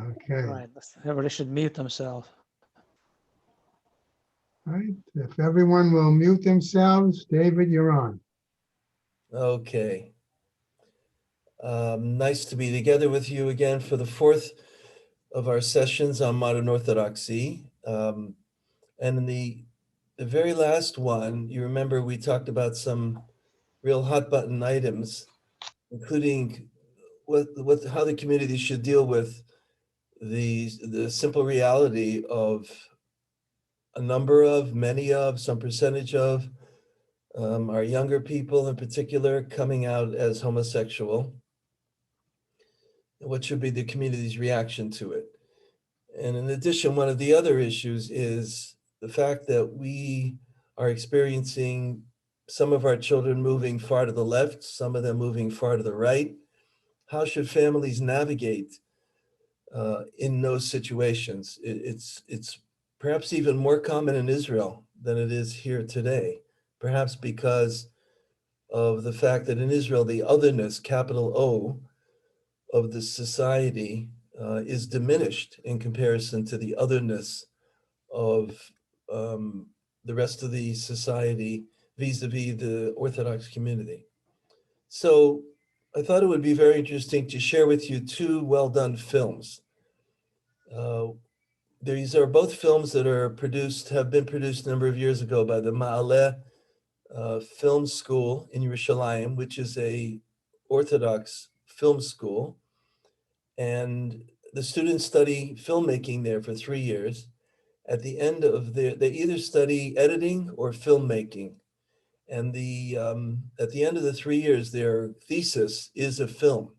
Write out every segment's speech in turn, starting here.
Okay. Right, everybody should mute themselves. All right. If everyone will mute themselves, David, you're on. Okay. Nice to be together with you again for the fourth of our sessions on modern Orthodoxy. And in the very last one, you remember we talked about some real hot button items, including how the community should deal with the simple reality of a number of, many of, some percentage of our younger people in particular coming out as homosexual. What should be the community's reaction to it? And in addition, one of the other issues is the fact that we are experiencing some of our children moving far to the left, some of them moving far to the right. How should families navigate in those situations? It's perhaps even more common in Israel than it is here today, perhaps because of the fact that in Israel, the otherness, capital O, of the society is diminished in comparison to the otherness of the rest of the society vis-a-vis the Orthodox community. So I thought it would be very interesting to share with you two well-done films. These are both films that have been produced a number of years ago by the Ma'aleh Film School in Yerushalayim, which is a Orthodox film school. And the students study filmmaking there for 3 years. At the end of they either study editing or filmmaking. And at the end of the 3 years, their thesis is a film.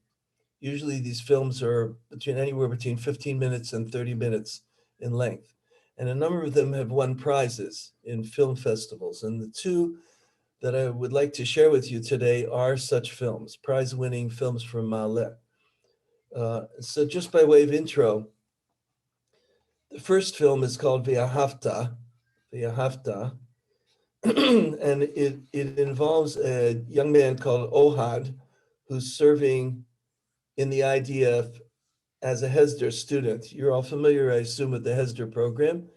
Usually these films are anywhere between 15 minutes and 30 minutes in length. And a number of them have won prizes in film festivals. And the two that I would like to share with you today are such films, prize-winning films from Ma'aleh. So just by way of intro, the first film is called V'ahavta, and it involves a young man called Ohad, who's serving in the IDF as a Hesder student. You're all familiar, I assume, with the Hesder program.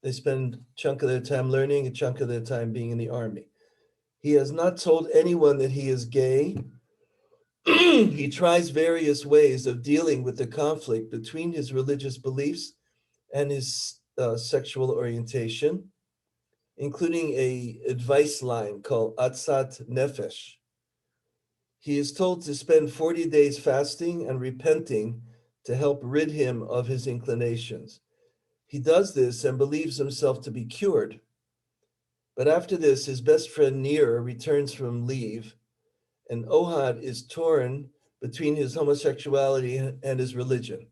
They spend a chunk of their time learning, a chunk of their time being in the army. He has not told anyone that he is gay. He tries various ways of dealing with the conflict between his religious beliefs and his sexual orientation, including an advice line called Atzat Nefesh. He is told to spend 40 days fasting and repenting to help rid him of his inclinations. He does this and believes himself to be cured. But after this, his best friend Nir returns from leave, and Ohad is torn between his homosexuality and his religion.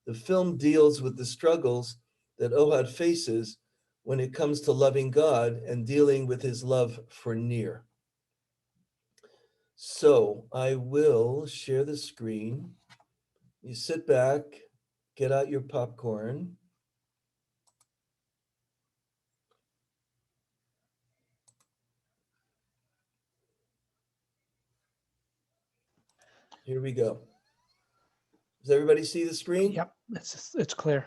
The film deals with the struggles that Ohad faces when it comes to loving God and dealing with his love for Nir. So I will share the screen. You sit back, get out your popcorn. Here we go. Does everybody see the screen? Yep, it's clear.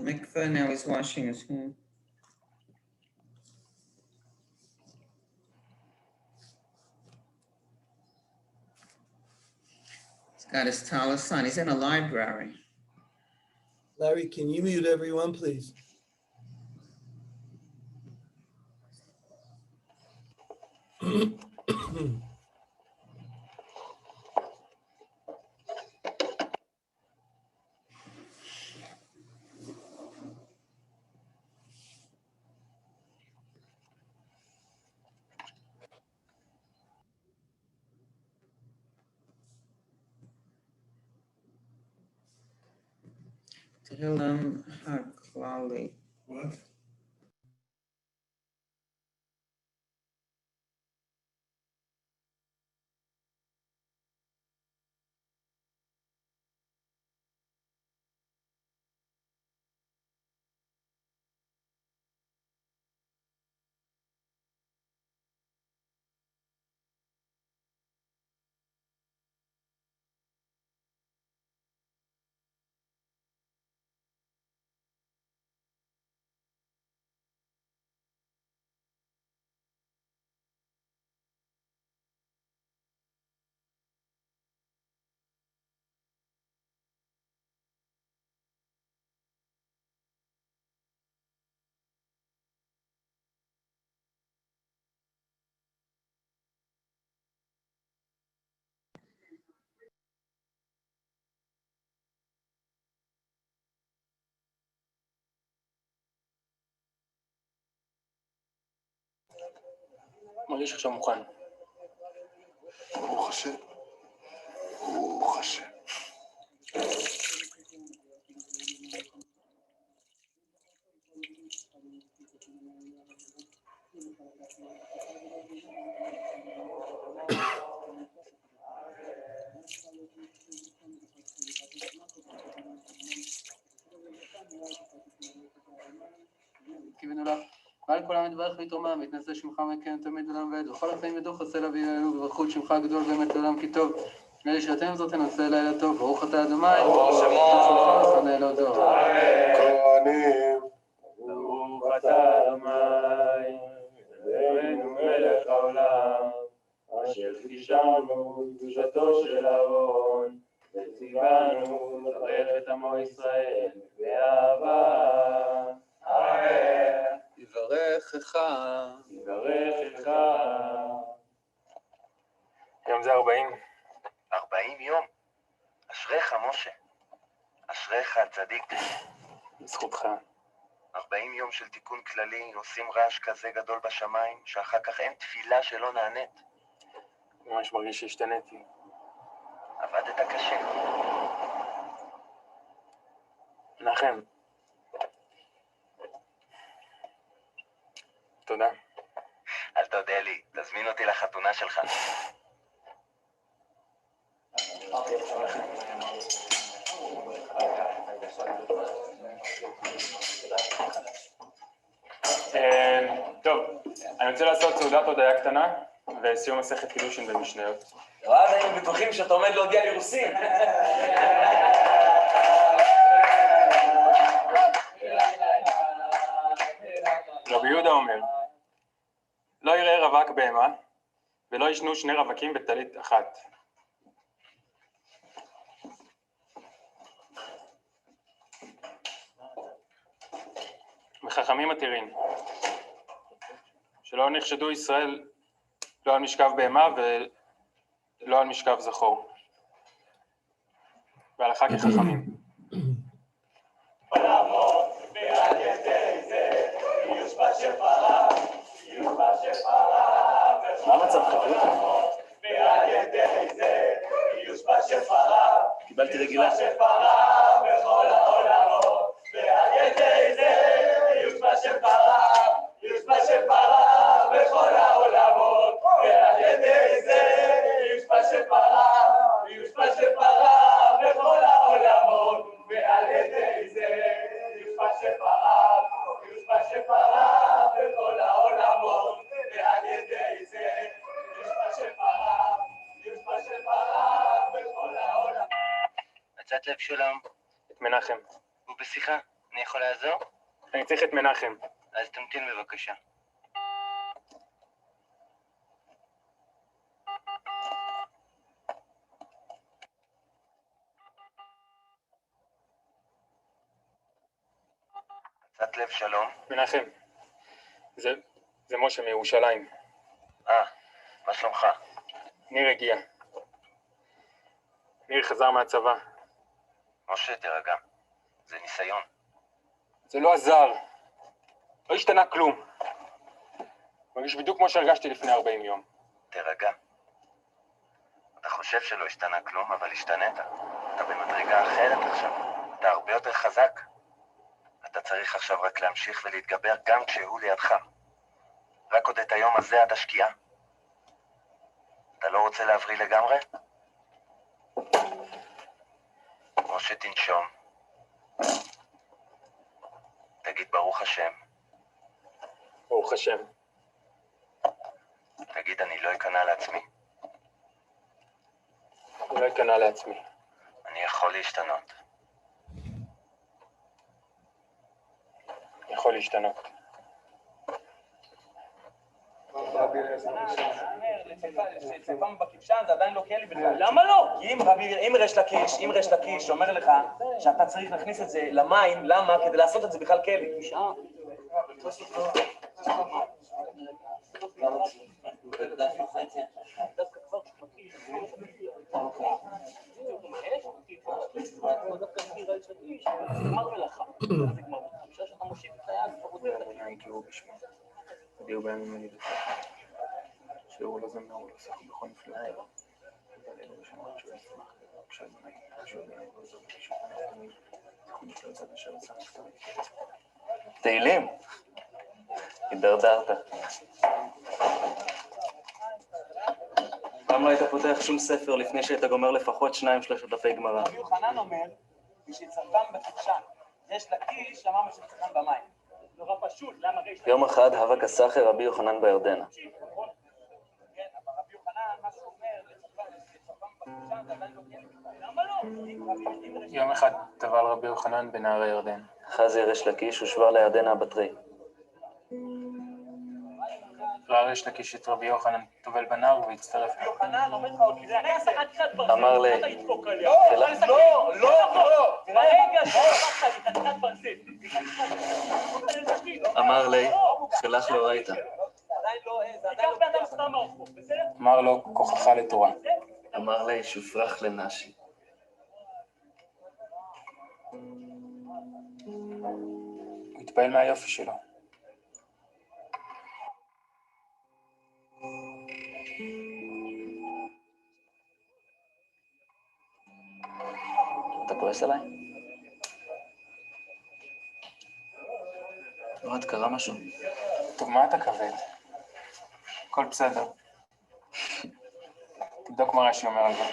Mikveh, now he's washing his hands. He's got his tallis on. He's in a library. Larry, can you mute everyone, please? תהילים הכללי. מרגיש עכשיו מוכן. ברוך השם. ברוך השם. כיוונו לך, ועל כל העם יתברך ויתרומם, ויתנשא שמך מכן תמיד עולם ועד, וכל החיים ידעו חסד להביא אלינו, וברכות שמך הגדול באמת לעולם כי טוב. אלה שאתם זאת תנשא לילה טוב, ברוך אתה אדוני, ברוך שמך ושונא אלוהיו. כהנים. ברוך אתה אדוני, אלוהינו מלך העולם, אשר חישלנו קדושתו של אהרון, וציוונו לברך את עמו ישראל באהבה. אמן. יברכך. יברכך. יום זה 40. 40 יום. אשריך, משה. אשריך, צדיק. בזכותך. 40 יום של תיקון כללי, עושים רעש כזה גדול בשמיים, שאחר כך אין תפילה שלא נענית. ממש מרגיש שהשתניתי. עבדת קשה. מנחם. תודה. אל תודה לי, תזמין אותי לחתונה שלך. טוב, אני רוצה לעשות סעודת הודיה קטנה וסיום מסכת קידושין במשניות. ואז היינו בטוחים שאתה עומד להודיע לי רוסים. רבי יהודה אומר, לא יראה רווק בהמה ולא ישנו שני רווקים בטלית אחת. וחכמים מתירים שלא נחשדו ישראל לא על משכב בהמה ולא על משכב זכור. והלכה כחכמים. מה המצב חבר'ה? קיבלתי רגילה. מצאת לב שלום? את מנחם. הוא בשיחה, אני יכול לעזור? אני צריך את מנחם. אז תמתין בבקשה. מצאת לב שלום? מנחם. זה משה מירושלים. מה מה שלומך? ניר הגיע. ניר חזר מהצבא. משה, תירגע. זה ניסיון. זה לא עזר. לא השתנה כלום. מרגיש בדיוק כמו שהרגשתי לפני 40 יום. תירגע. אתה חושב שלא השתנה כלום, אבל השתנית. אתה במדרגה אחרת עכשיו. אתה הרבה יותר חזק. אתה צריך עכשיו רק להמשיך ולהתגבר גם כשהוא לידך. רק עוד את היום הזה עד השקיעה. אתה לא רוצה להבריא לגמרי? משה, תנשום. תגיד ברוך השם. ברוך השם. תגיד, אני לא אכנע לעצמי. אני לא אכנע לעצמי. אני יכול להשתנות. אני יכול להשתנות. צפם בכבשן זה עדיין לא כלי בכלל. למה לא? כי אם ריש לקיש אומר לך שאתה צריך להכניס את זה למים, למה? כדי לעשות את זה בכלל כלי. תודיעו בימים אלה שהוא לא זמר, הוא לא שח בכל נפלאותיו. תתפללו ושמרו שהוא ישמח, כשהזמנים, שהוא בינם ועוזר ורישו ונפתמים, זכו נפלאות עד אשר עשה נפתרים. תהילים! הידרדרת. פעם לא היית פותח שום ספר לפני שהיית גומר לפחות 2-3 דפי גמרא. רבי יוחנן אומר, כשצפם בכבשן, ריש לקיש אמר מה שצפם במים. נורא פשוט, למה ריש לקיש? יום אחד הווה כסחר רבי יוחנן בירדנה. כן, אבל רבי יוחנן, מה שהוא אומר, לצפם בכבשן זה עדיין לא כלי בכלל. למה לא? יום אחד טבל רבי יוחנן בנהר הירדן. חזי ריש לקיש ושבר לירדנה בתרי. ראה ריש לקיש את רבי יוחנן טובל בנהר והצטרף. רבי יוחנן אומר לך עוד כזה, אני אעשה חתיכת ברזל. אמר לי, רגע, חתיכת ברזל. אמר לי, שלח לו הביתה. תיקח באדם סתם מהרחוב, בסדר? אמר לו, כוחך לתורה. אמר לי, שופרך לנשי. הוא התפעל מהיופי שלו. אתה כועס עליי? עוד קרה משהו? טוב, מה אתה כבד? הכל בסדר. תבדוק מה רש"י אומר על זה.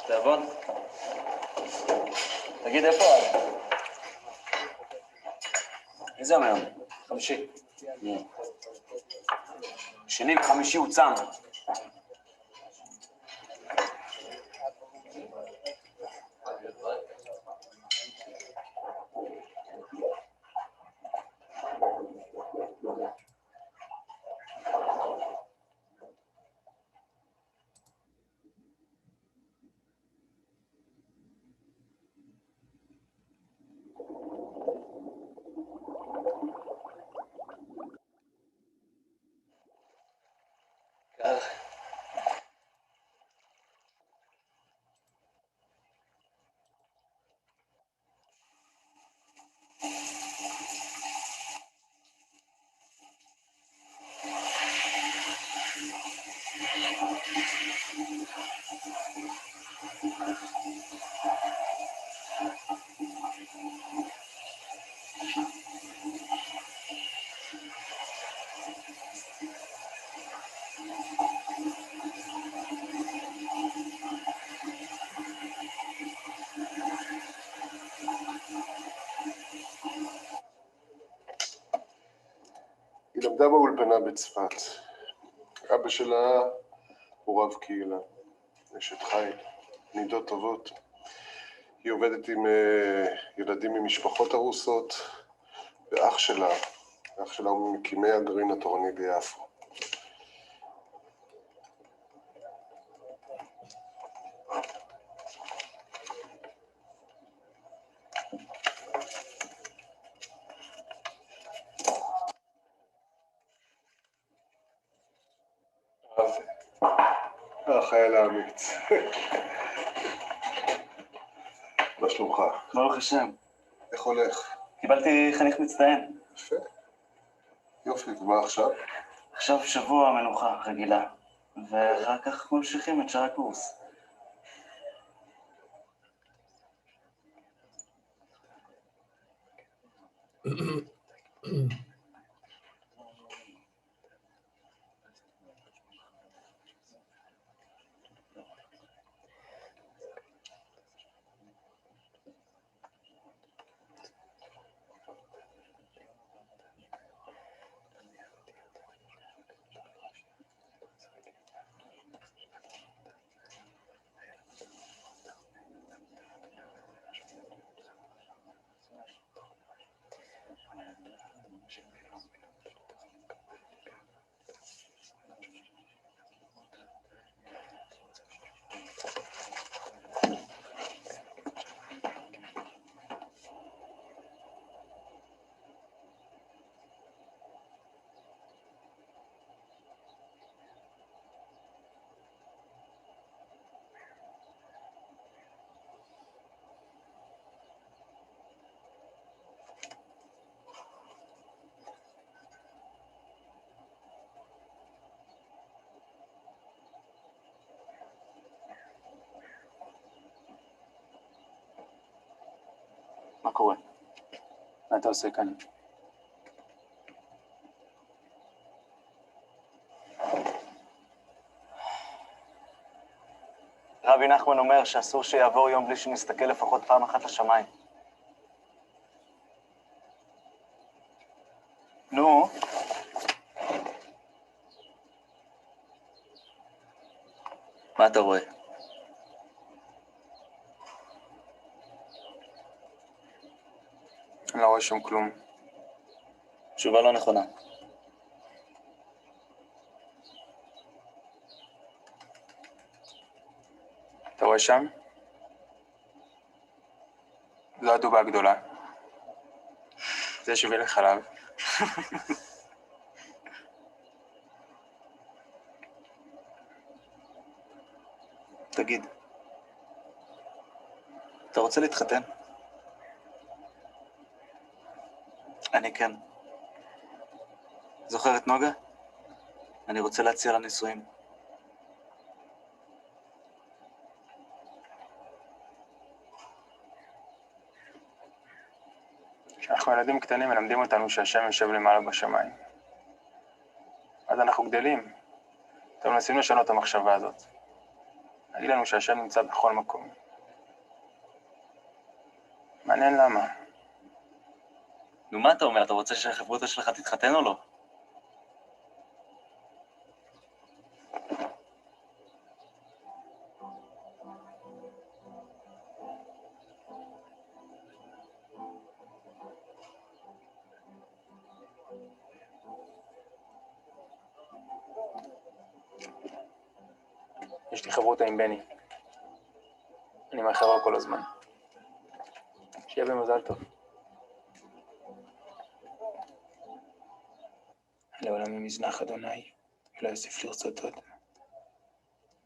תעבוד. תגיד, איפה את? איזה יום היום? חמישי. שני וחמישי הוא צם. היא למדה באולפנה בצפת. אבא שלה הוא רב קהילה, אשת חיל, נידות טובות. היא עובדת עם ילדים ממשפחות הרוסות, ואח שלה הוא ממקימי הגרעין התורני ביפו. אז החייל האמיץ. מה שלומך? ברוך השם. איך הולך? קיבלתי חניך מצטיין. יפה. יופי, ומה עכשיו? עכשיו שבוע מנוחה רגילה, ואחר כך ממשיכים את שאר הקורס. מה קורה? מה אתה עושה כאן? רבי נחמן אומר שאסור שיעבור יום בלי שנסתכל לפחות פעם אחת לשמיים. נו? מה אתה רואה? אני לא רואה שום כלום. תשובה לא נכונה. אתה רואה שם? זו הדובה הגדולה. זה שביל החלב. תגיד, אתה רוצה להתחתן? אני כן. זוכר את נוגה? אני רוצה להציע לה נישואים. כשאנחנו ילדים קטנים מלמדים אותנו שהשם יושב למעלה בשמיים. אז אנחנו גדלים. אתם מנסים לשנות את המחשבה הזאת. להגיד לנו שהשם נמצא בכל מקום. מעניין למה. נו, מה אתה אומר? אתה רוצה שהחברותא שלך תתחתן או לא? יש לי חברותא עם בני. אני מאחר לו כל הזמן. שיהיה במזל טוב. לעולם אם יזנח אדוני, ולא יוסיף לרצות עוד.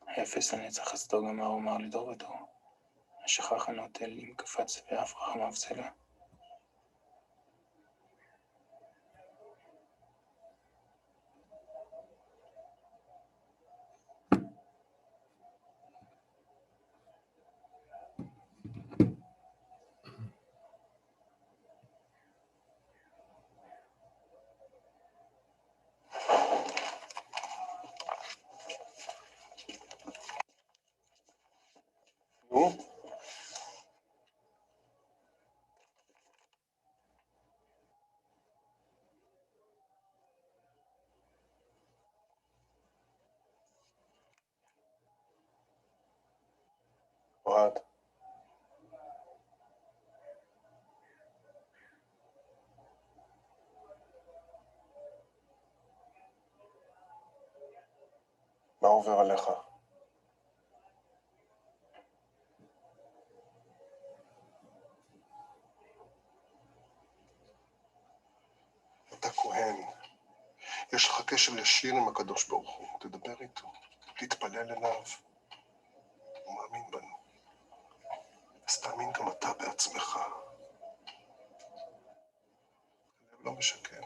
היפס הנצח חסדו גמר ומר לדור ודור. השכח הנוטל אם קפץ ואף רחמיו סלע. נו? אוהד. מה עובר עליך? אתה כהן. יש לך קשר קשר ישיר עם הקדוש ברוך הוא. תדבר איתו, תתפלל אליו. הוא מאמין בנו. אז תאמין גם אתה בעצמך. הלב לא משקר.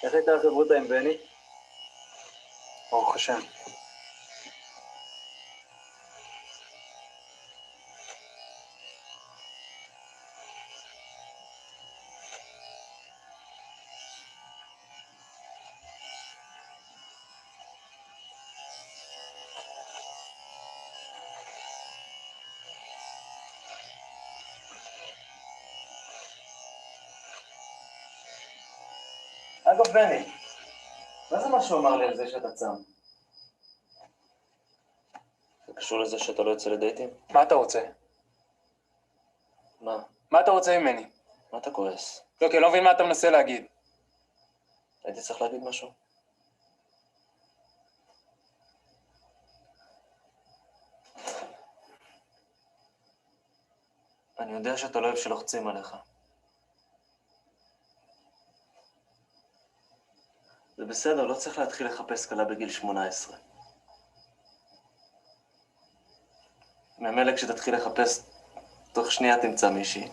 איך הייתה החברותה עם בני? ברוך השם. אגב, בני, מה זה מה שהוא אמר לי על זה שאתה צם? זה קשור לזה שאתה לא יוצא לדייטים? מה אתה רוצה? מה? מה אתה רוצה ממני? מה אתה כועס? לא, כי אני לא מבין מה אתה מנסה להגיד. הייתי צריך להגיד משהו. אני יודע שאתה לא אוהב שלוחצים עליך. זה בסדר, לא צריך להתחיל לחפש קלה בגיל 18. ממילא כשתתחיל לחפש, תוך שנייה תמצא מישהי.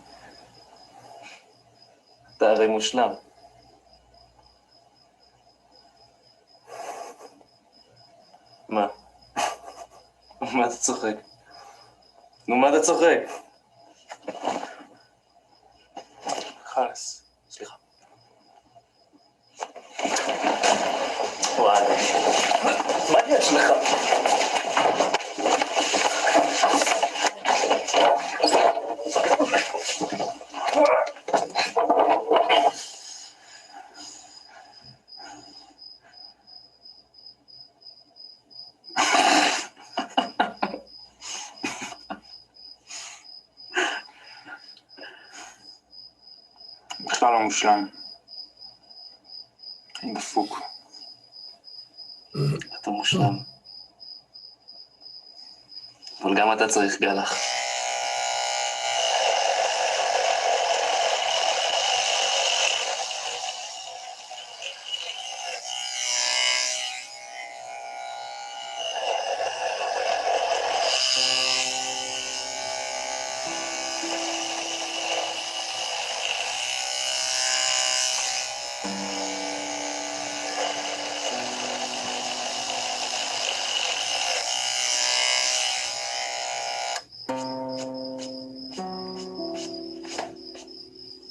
אתה הרי מושלם. מה? מה אתה צוחק? נו, מה אתה צוחק? חלס. סליחה. וואי, מה יש לך? בכלל לא מושלם. אני דפוק. אתה מושלם. אבל גם אתה צריך גלח.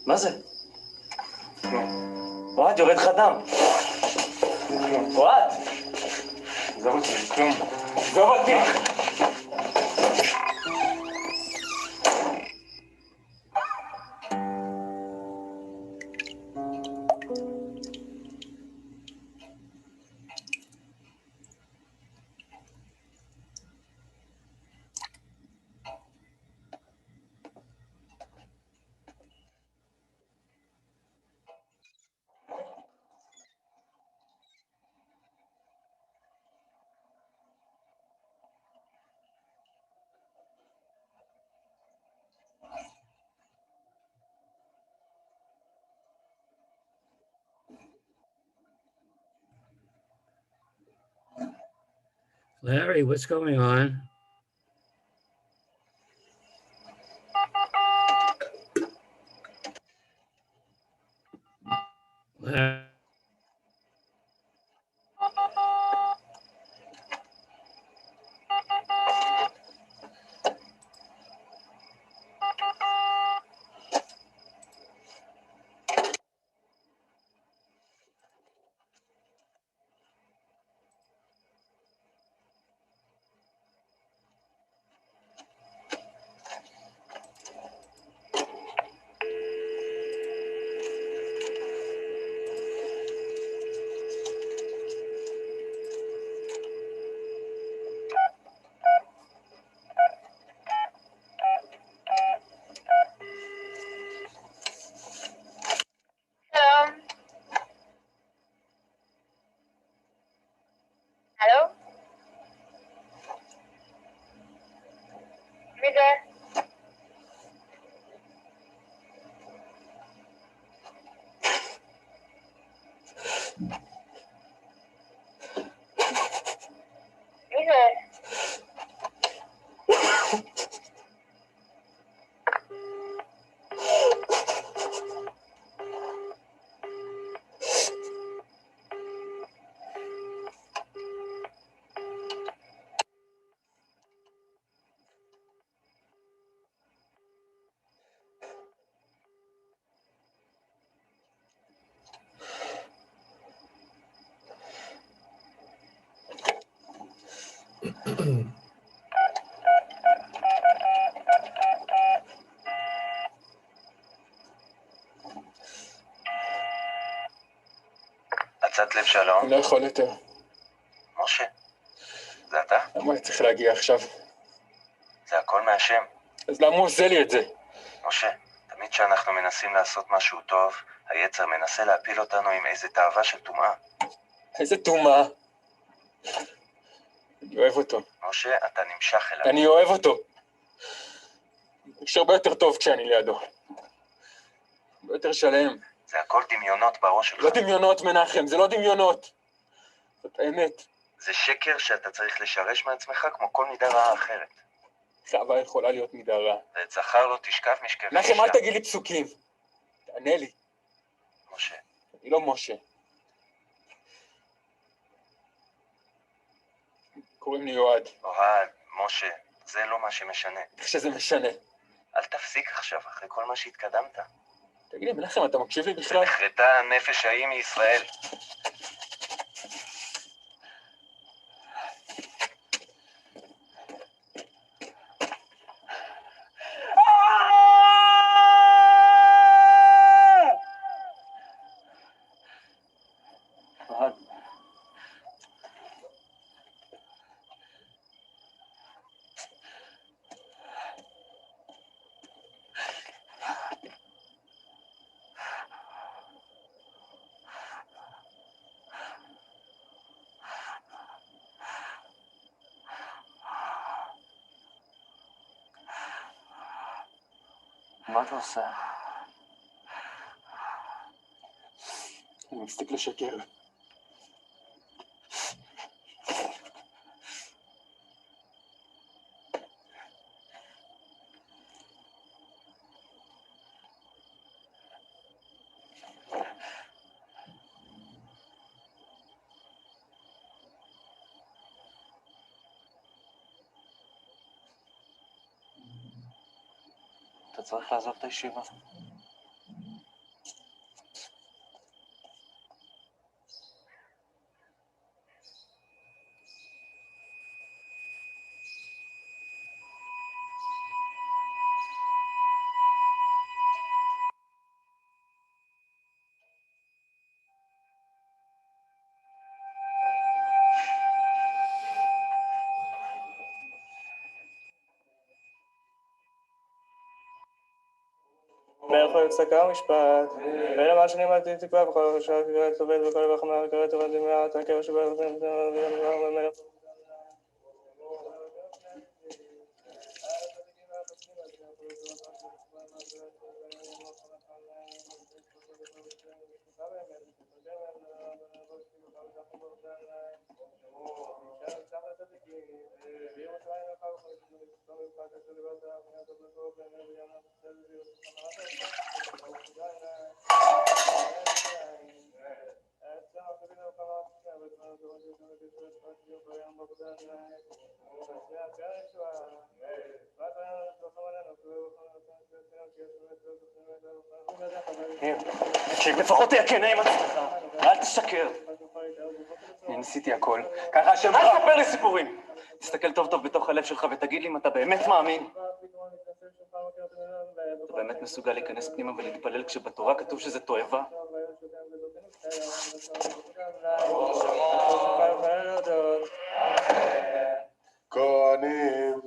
מה זה? אוהד, יורד לך דם. אוהד! עזוב אותי, כלום. עזוב אותי! Larry, what's going on? Larry. עצת לב שלום. אני לא יכול יותר. משה, זה אתה? למה אני צריך להגיע עכשיו? זה הכל מהשם. אז למה הוא עושה לי את זה? משה, תמיד כשאנחנו מנסים לעשות משהו טוב, היצר מנסה להפיל אותנו עם איזה תאווה של טומאה. איזה טומאה. אני אוהב אותו. משה, אתה נמשך אליו. אני אוהב אותו. יש הרבה יותר טוב כשאני לידו. הרבה יותר שלם. זה הכל דמיונות בראש שלך. לא דמיונות, מנחם, זה לא דמיונות. זאת האמת. זה שקר שאתה צריך לשרש מעצמך כמו כל מידה רעה אחרת. חווה יכולה להיות מידה רע. ואת זכר לא תשכב משכב מנחם, אישה. אל תגיד לי פסוקים. תענה לי. משה. אני לא משה. קוראים לי יועד. אוהד, משה, זה לא מה שמשנה. איך שזה משנה. אל תפסיק עכשיו אחרי כל מה שהתקדמת. תגיד לי, מנחם, אתה מקשיב לי בכלל? נחרטה נפש ההיא מישראל. אוהד. מה אתה עושה? אני מפסיק לשקר. אתה צריך לעזוב את הישיבה. מאיפה יפסקה המשפט, ולמה שאני אמרתי תקווה בכל השעה קראת עובד וכל רחמה וקראת עובד למעט הקבע שבא תקשיב, לפחות תהיה כנה עם עצמך, אל תשקר. אני ניסיתי הכל. ככה השם... אל תספר לי סיפורים. תסתכל טוב טוב בתוך הלב שלך ותגיד לי אם אתה באמת מאמין. אתה באמת מסוגל להיכנס פנימה ולהתפלל כשבתורה כתוב שזה תועבה? כהנים,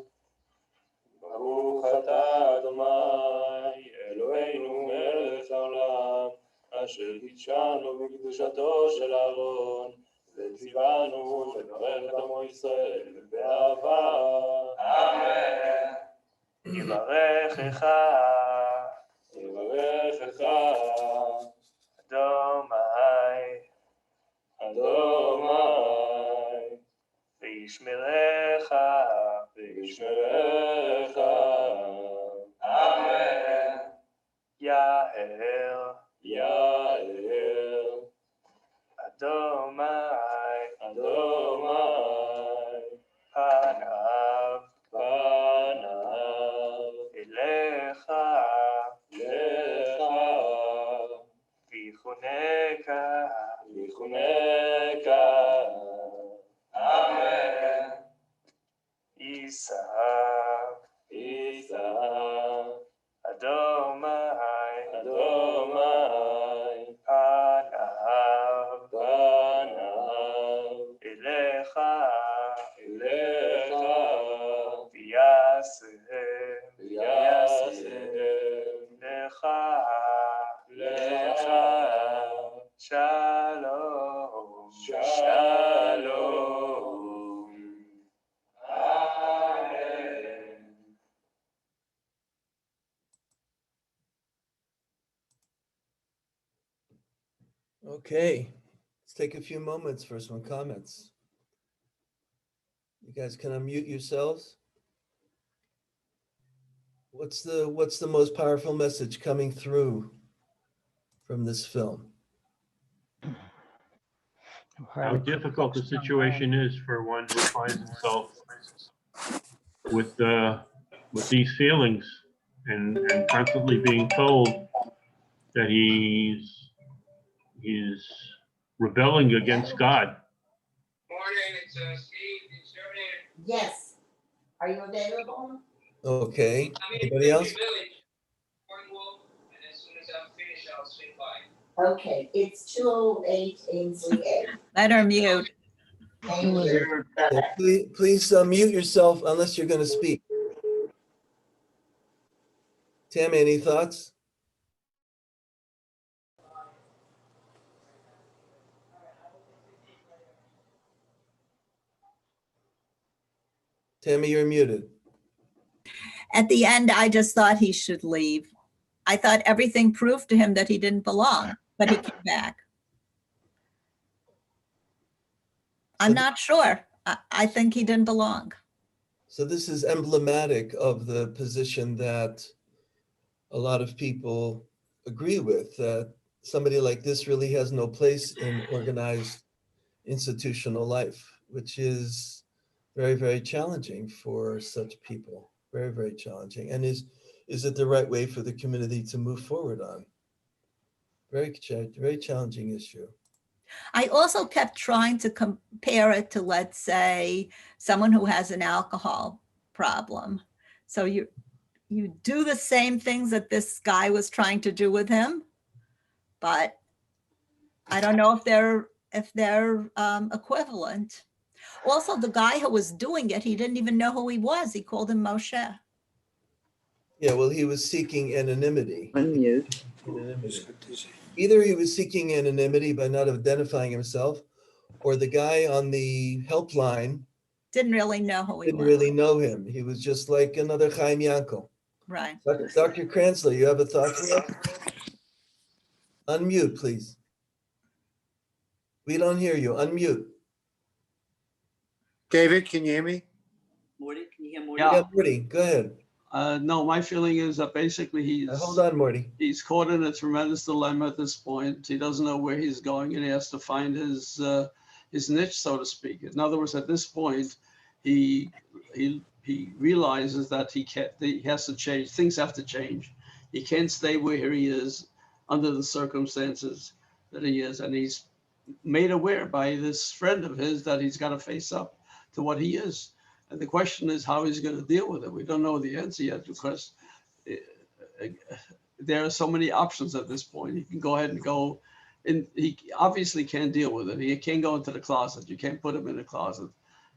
ברוך אתה אדוני אלוהינו מלך העולם אשר קידשנו בקדושתו של אהרון וציוונו לברך את עמו ישראל באהבה. אמן. יברכך יברכך אדוני אדוני וישמרך וישמרך. אמן. יאר יאר אדוני אדוני פניו פניו אליך אליך ויחונך ויחונך. אמן. Okay, let's take a few moments for some comments. You guys can unmute yourselves. What's the most powerful message coming through from this film? How difficult the situation is for one who finds himself with these feelings and constantly being told that he's rebelling against God. Morning, it's Steve. It's Germany. Yes. Are you available? Okay, anybody else? And as soon as I'm finished, I'll swing by. Okay, it's 2:08 Ainsley A. Let her mute. Thank Who is you. it? Yeah, please mute yourself unless you're going to speak. Tammy, any thoughts? Tammy, you're muted. At the end, I just thought he should leave. I thought everything proved to him that he didn't belong, but he came back. I'm not sure. I think he didn't belong. So this is emblematic of the position that a lot of people agree with, that somebody like this really has no place in organized institutional life, which is very, very challenging for such people. Very, very challenging. And is it the right way for the community to move forward on? Very challenging issue. I also kept trying to compare it to, let's say, someone who has an alcohol problem. So you do the same things that this guy was trying to do with him, but I don't know if they're equivalent. Also, the guy who was doing it, he didn't even know who he was. He called him Moshe. Yeah, well, he was seeking anonymity. Unmute. Either he was seeking anonymity by not identifying himself, or the guy on the helpline Didn't really know who he didn't was. really know him. He was just like another Chaim Yankel. Right. Dr. Kranzler, you have a thought for us? Unmute, please. We don't hear you. Unmute. David, can you hear me? Morty, can you hear Morty? Yeah, Morty, go ahead. No, my feeling is that basically Hold on, Morty. he's caught in a tremendous dilemma at this point. He doesn't know where he's going, and he has to find his niche, so to speak. In other words, at this point, he realizes that he has to change. Things have to change. He can't stay where he is under the circumstances that he is, and he's made aware by this friend of his that he's got to face up to what he is. And the question is how he's going to deal with it. We don't know the answer yet because there are so many options at this point. He can go ahead and go, and he obviously can't deal with it. He can't go into the closet. You can't put him in the closet.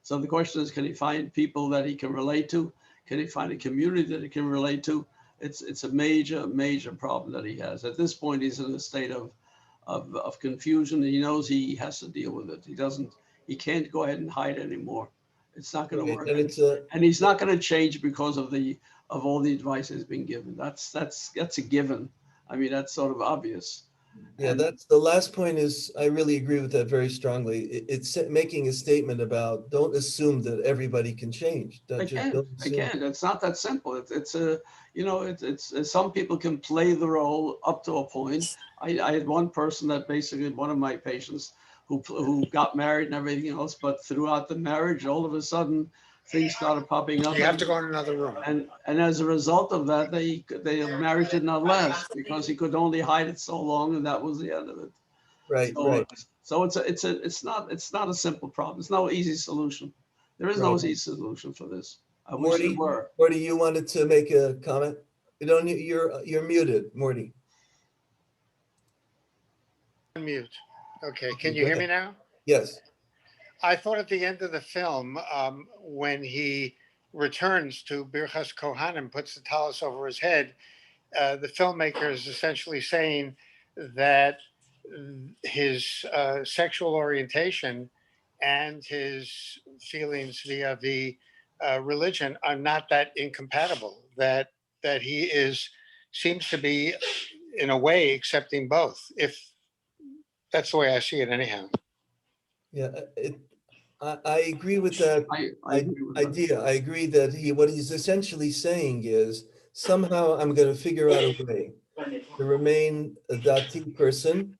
So the question is, can he find people that he can relate to? Can he find a community that he can relate to? It's a major, major problem that he has. At this point, he's in a state of confusion. He knows he has to deal with it. He can't go ahead and hide anymore. It's not going to work. And he's not going to change because of all the advice that's been given. That's a given. I mean, that's sort of obvious. Yeah, that's the last point is, I really agree with that very strongly. It's making a statement about don't assume that everybody can change. They can't. It's not that simple. It's some people can play the role up to a point. I had one person that basically, one of my patients who got married and everything else, but throughout the marriage, all of a sudden, things started popping up. You have to go in another room. And as a result of that, their marriage did not last because he could only hide it so long, and that was the end of it. Right, so, right. So it's not a simple problem. It's no easy solution. There is no easy solution for this. I wish there were. Morty, you wanted to make a comment? You're muted, Morty. Unmute. Okay, can you hear me now? Yes. I thought at the end of the film, when he returns to Birchas Kohanim, puts the tallis over his head, the filmmaker is essentially saying that his sexual orientation and his feelings vis-a-vis religion are not that incompatible, that he seems to be, in a way, accepting both. If That's the way I see it anyhow. Yeah, I agree with that I agree with that. idea. I agree that what he's essentially saying is somehow I'm going to figure out a way to remain a Dati person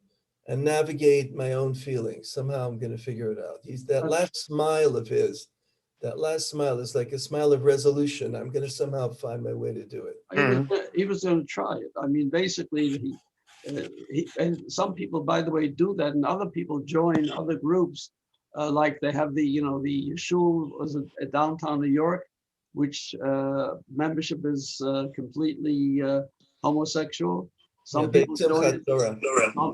and navigate my own feelings. Somehow I'm going to figure it out. That last smile of his, that last smile is like a smile of resolution. I'm going to somehow find my way to do it. He was going to try it. I mean, basically, and some people, by the way, do that, and other people join other groups, like they have the shul was at downtown New York, which membership is completely homosexual. Some people join it.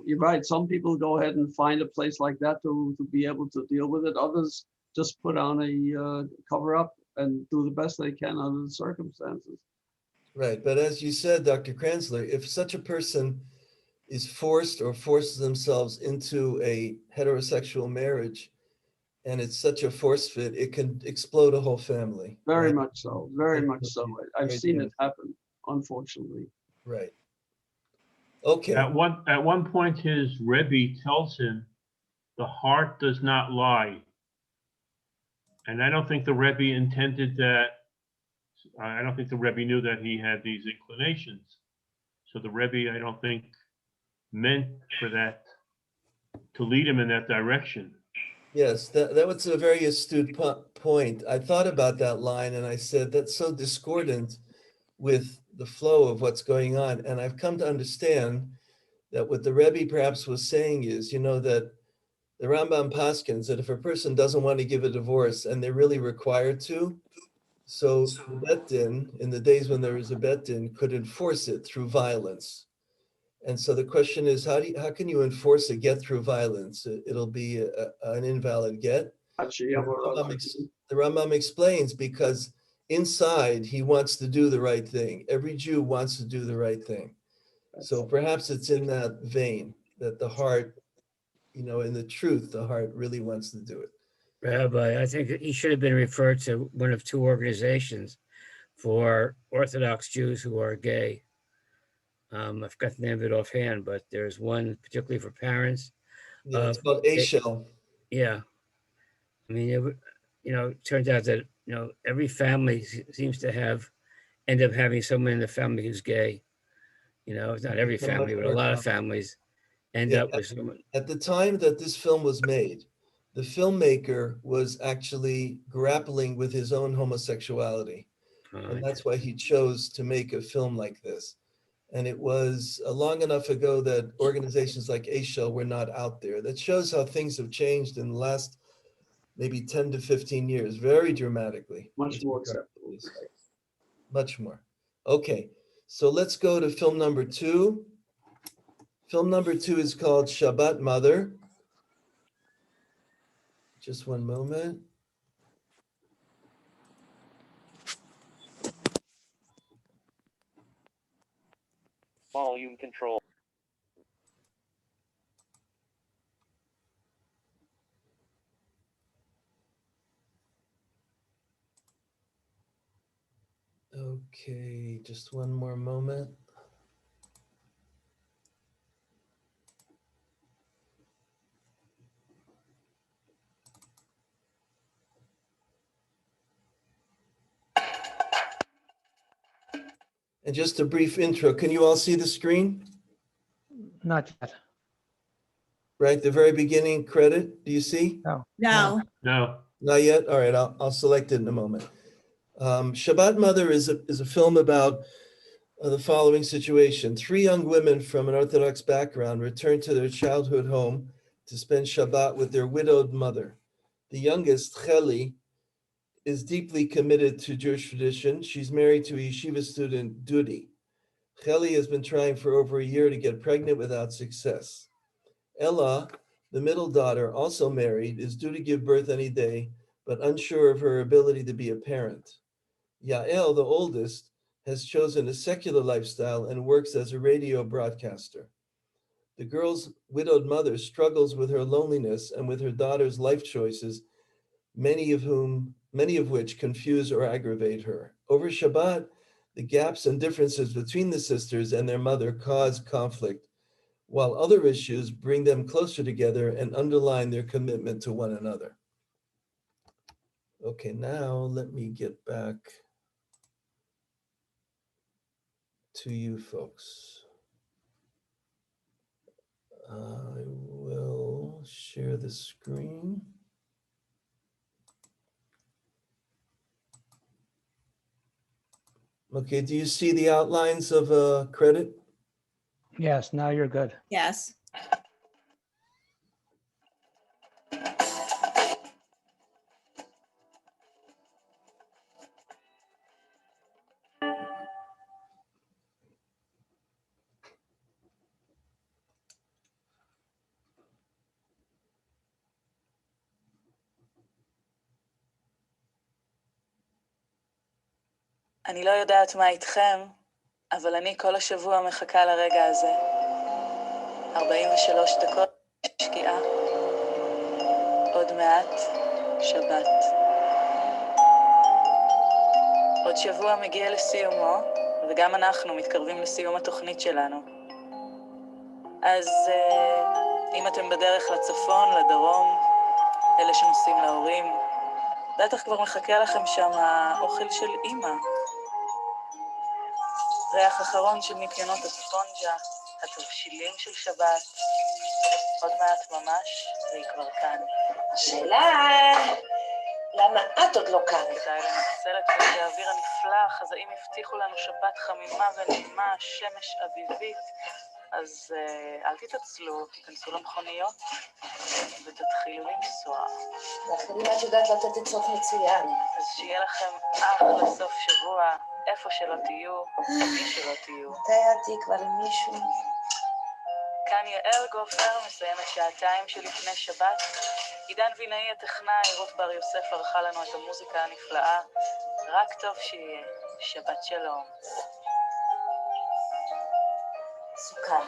You're right. Some people go ahead and find a place like that to be able to deal with it. Others just put on a cover up and do the best they can under the circumstances. Right. But as you said, Dr. Kranzler, if such a person is forced or forces themselves into a heterosexual marriage, and it's such a force fit, it can explode a whole family. Very right? much so. Very much so. I've seen it happen, unfortunately. Right. Okay. At one point, his Rebbe tells him, the heart does not lie. And I don't think the Rebbe intended that. I don't think the Rebbe knew that he had these inclinations. So the Rebbe, I don't think, meant for that to lead him in that direction. Yes, that was a very astute point. I thought about that line and I said, that's so discordant with the flow of what's going on. And I've come to understand that what the Rebbe perhaps was saying is, that the Rambam paskins that if a person doesn't want to give a divorce and they're really required to, so the Bet Din, in the days when there was a Bet Din, could enforce it through violence. And so the question is, how can you enforce a get through violence? It'll be an invalid get. The Rambam explains because inside he wants to do the right thing. Every Jew wants to do the right thing. So perhaps it's in that vein that the heart, in the truth, the heart really wants to do it. Rabbi, I think he should have been referred to one of two organizations for Orthodox Jews who are gay. I forgot the name of it offhand, but there's one particularly for parents. Yeah, it's called Ashel. Yeah. I mean, it turns out that, every family seems to end up having someone in the family who's gay. It's not every family, but a lot of families end up with someone. At the time that this film was made, the filmmaker was actually grappling with his own homosexuality. And that's why he chose to make a film like this. And it was long enough ago that organizations like Ashel were not out there. That shows how things have changed in the last maybe 10 to 15 years, very dramatically. Much more acceptable. Much more. Okay, so let's go to film number 2. Film number 2 is called Shabbat Mother. Just one moment. Volume control. Okay, just one more moment. And just a brief intro. Can you all see the screen? Not yet. Right, the very beginning credit. Do you see? No. No. No. Not yet? All right, I'll select it in a moment. Shabbat Mother is a film about the following situation. 3 young women from an Orthodox background return to their childhood home to spend Shabbat with their widowed mother. The youngest, Cheli, is deeply committed to Jewish tradition. She's married to a yeshiva student, Dudi. Cheli has been trying for over a year to get pregnant without success. Ella, the middle daughter, also married, is due to give birth any day, but unsure of her ability to be a parent. Yael, the oldest, has chosen a secular lifestyle and works as a radio broadcaster. The girl's widowed mother struggles with her loneliness and with her daughter's life choices, many of which confuse or aggravate her. Over Shabbat, the gaps and differences between the sisters and their mother cause conflict, while other issues bring them closer together and underline their commitment to one another. Okay, now let me get back to you folks. I will share the screen. Okay, do you see the outlines of credit? Yes, now you're good. Yes. אני לא יודעת מה איתכם, אבל אני כל השבוע מחכה לרגע הזה. 43 דקות שקיעה. עוד מעט, שבת. עוד שבוע מגיע לסיומו, וגם אנחנו מתקרבים לסיום התוכנית שלנו. אז אם אתם בדרך לצפון, לדרום, אלה שנוסעים להורים, בטח כבר מחכה לכם שם האוכל של אמא. ריח אחרון של ניקיונות הספונג'ה, התבשילים של שבת. עוד מעט ממש, והיא כבר כאן. השאלה, למה את עוד לא כאן? כדאי לנצל את מזג האוויר הנפלא, החזאים הבטיחו לנו שבת חמימה ונעימה, שמש אביבית. אז אל תתעצלו, תיכנסו למכוניות ותתחילו לנסוע. ואחרים את יודעת לתת עצות מצוין. אז שיהיה לכם אחלה סוף שבוע, איפה שלא תהיו, מי שלא תהיו. מתי את תהיי כבר עם מישהו? כאן יעל גופר מסיימת שעתיים שלפני שבת. עידן וינאי הטכנאי, רות בר יוסף ערכה לנו את המוזיקה הנפלאה. רק טוב שיהיה. שבת שלום. סוכר.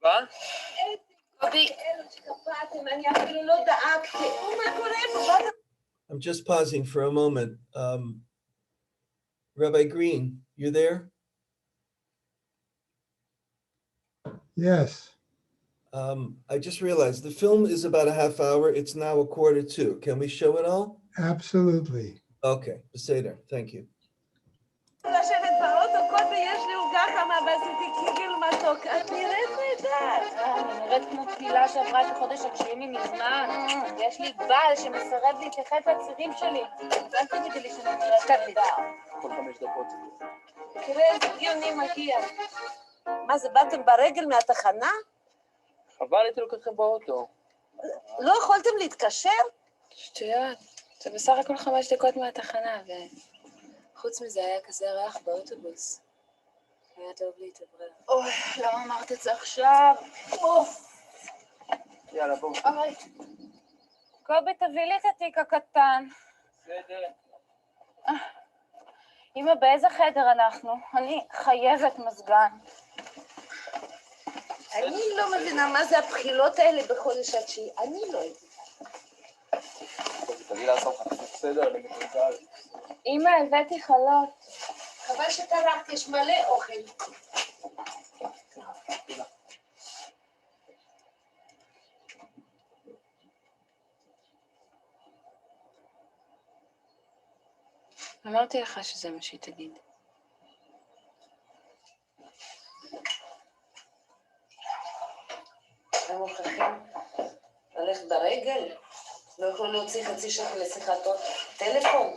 מה? קובי, שקפאתם, אני אפילו לא דאגתי. מה קורה פה? I'm just pausing for a moment. Rabbi Green, you there? Yes, I just realized the film is about a half hour. It's now 1:45. Can we show it all? absolutely. Okay, בסדר, thank you. לשבת באוטו, קובי, יש לי עוגה חמה ועשיתי קיגל מתוק. את נראית נהדר. אני נראית כמו תפילה שעברה את החודש התשיעי מזמן. יש לי בעל שמסרב להתייחס לצירים שלי. אל תגידי לי שאני נראית נהדר. כל 5 דקות. תראה איזה גיוני מגיע. מה זה, באתם ברגל מהתחנה? חבל, הייתי לוקח לכם באוטו. לא יכולתם להתקשר? שטויות. זה בסך הכל 5 דקות מהתחנה, וחוץ מזה היה כזה ריח באוטובוס. היה טוב להתאוורר. אוי, למה אמרת את זה עכשיו? אוף. יאללה, בואו. אוי. קובי, תביא לי את התיק הקטן. בסדר. אמא, באיזה חדר אנחנו? אני חייבת מזגן. אני לא מבינה מה זה הבחילות האלה בחודש התשיעי. אני לא יודעת. תביא לעשות לך בסדר, אני מתרגל. אמא, הבאתי חלות. חבל שטרחת, יש מלא אוכל. אמרתי לך שזה מה שהיא תגיד. הם מוכרחים ללכת ברגל? לא יכולו להוציא חצי שקל לשיחת טלפון?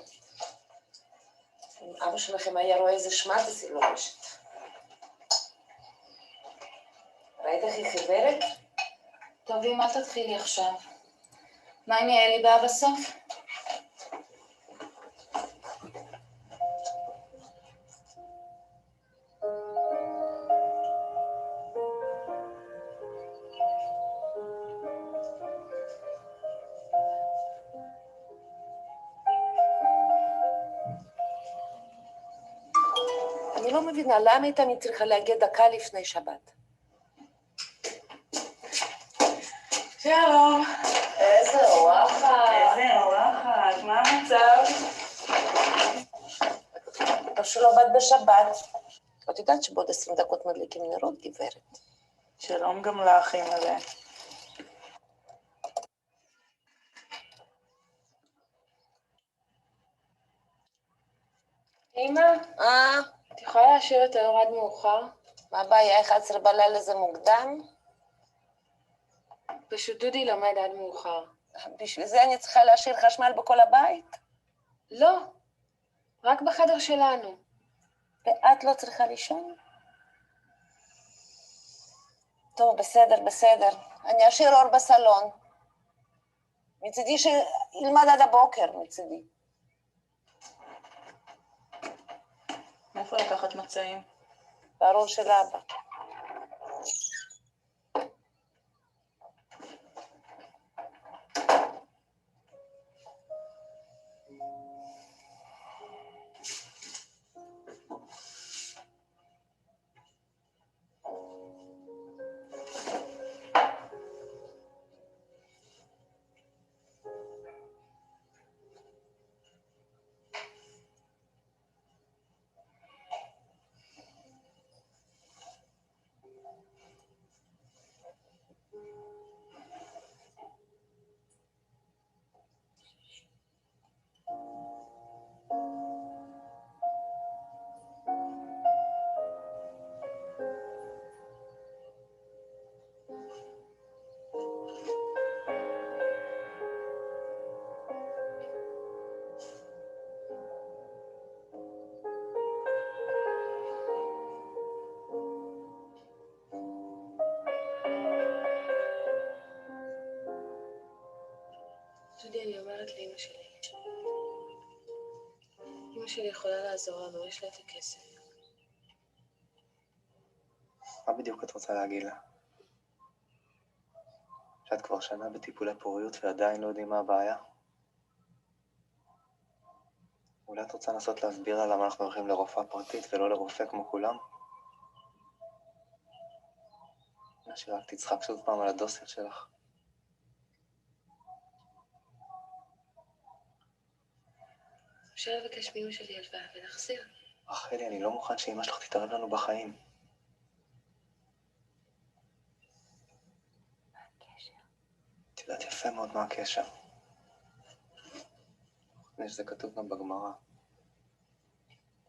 אם אבא שלכם היה רואה איזה שמטס היא לובשת. ראית איך היא חיוורת? טוב, אם אל תתחילי עכשיו. מה אם יעלי באה בסוף? אני לא מבינה, למה אני צריכה להגיע דקה לפני שבת? שלום. איזה אורחת. איזה אורחת, מה המצב? לא שלא באת בשבת. את יודעת שבעוד 20 דקות מדליקים נרות, גברת. שלום גם לך, אימא'לה. אמא? את יכולה להשאיר את האור עד מאוחר? מה הבעיה? 11 בלילה זה מוקדם? פשוט דודי לומד עד מאוחר. בשביל זה אני צריכה להשאיר חשמל בכל הבית? לא, רק בחדר שלנו. ואת לא צריכה לישון? טוב, בסדר. אני אשאיר אור בסלון. מצידי שילמד עד הבוקר, מצידי. מאיפה לקחת מצעים? בארון של אבא. דודי, אני אומרת לאמא שלי. אמא שלי יכולה לעזור לנו, יש לה את הכסף. מה בדיוק את רוצה להגיד לה? שאת כבר שנה בטיפולי פוריות ועדיין לא יודעים מה הבעיה? אולי את רוצה לנסות להסביר לה למה אנחנו הולכים לרופאה פרטית ולא לרופא כמו כולם? שרק תצחק שוב פעם על הדוסית שלך. אפשר לבקש מאמא שלי הלוואה ולהחזיר. רחלי, אני לא מוכן שאמא שלך תתערב לנו בחיים. מה הקשר? את יודעת יפה מאוד מה הקשר. לפני שזה כתוב גם בגמרא.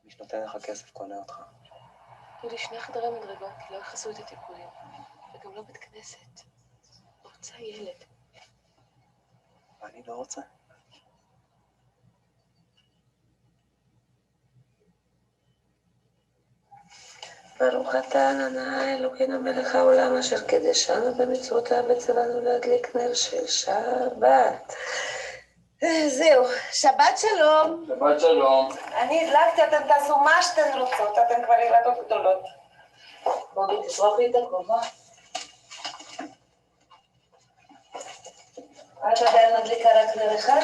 מי שנותן לך כסף קונה אותך. דודי, 2 חדרי מדרגות לא יכסו את הטיפולים, וגם לא בית כנסת. רוצה ילד. ואני לא רוצה. ברוך אתה ה' אלוקינו מלך העולם אשר קידשנו במצוותיו וציוונו להדליק נר של שבת. זהו, שבת שלום. שבת שלום. אני הדלקתי, אתם תעשו מה שאתן רוצות, אתן כבר ילדות גדולות. בואי תשרוק לי את הכובע. את עדיין מדליקה רק נר אחד?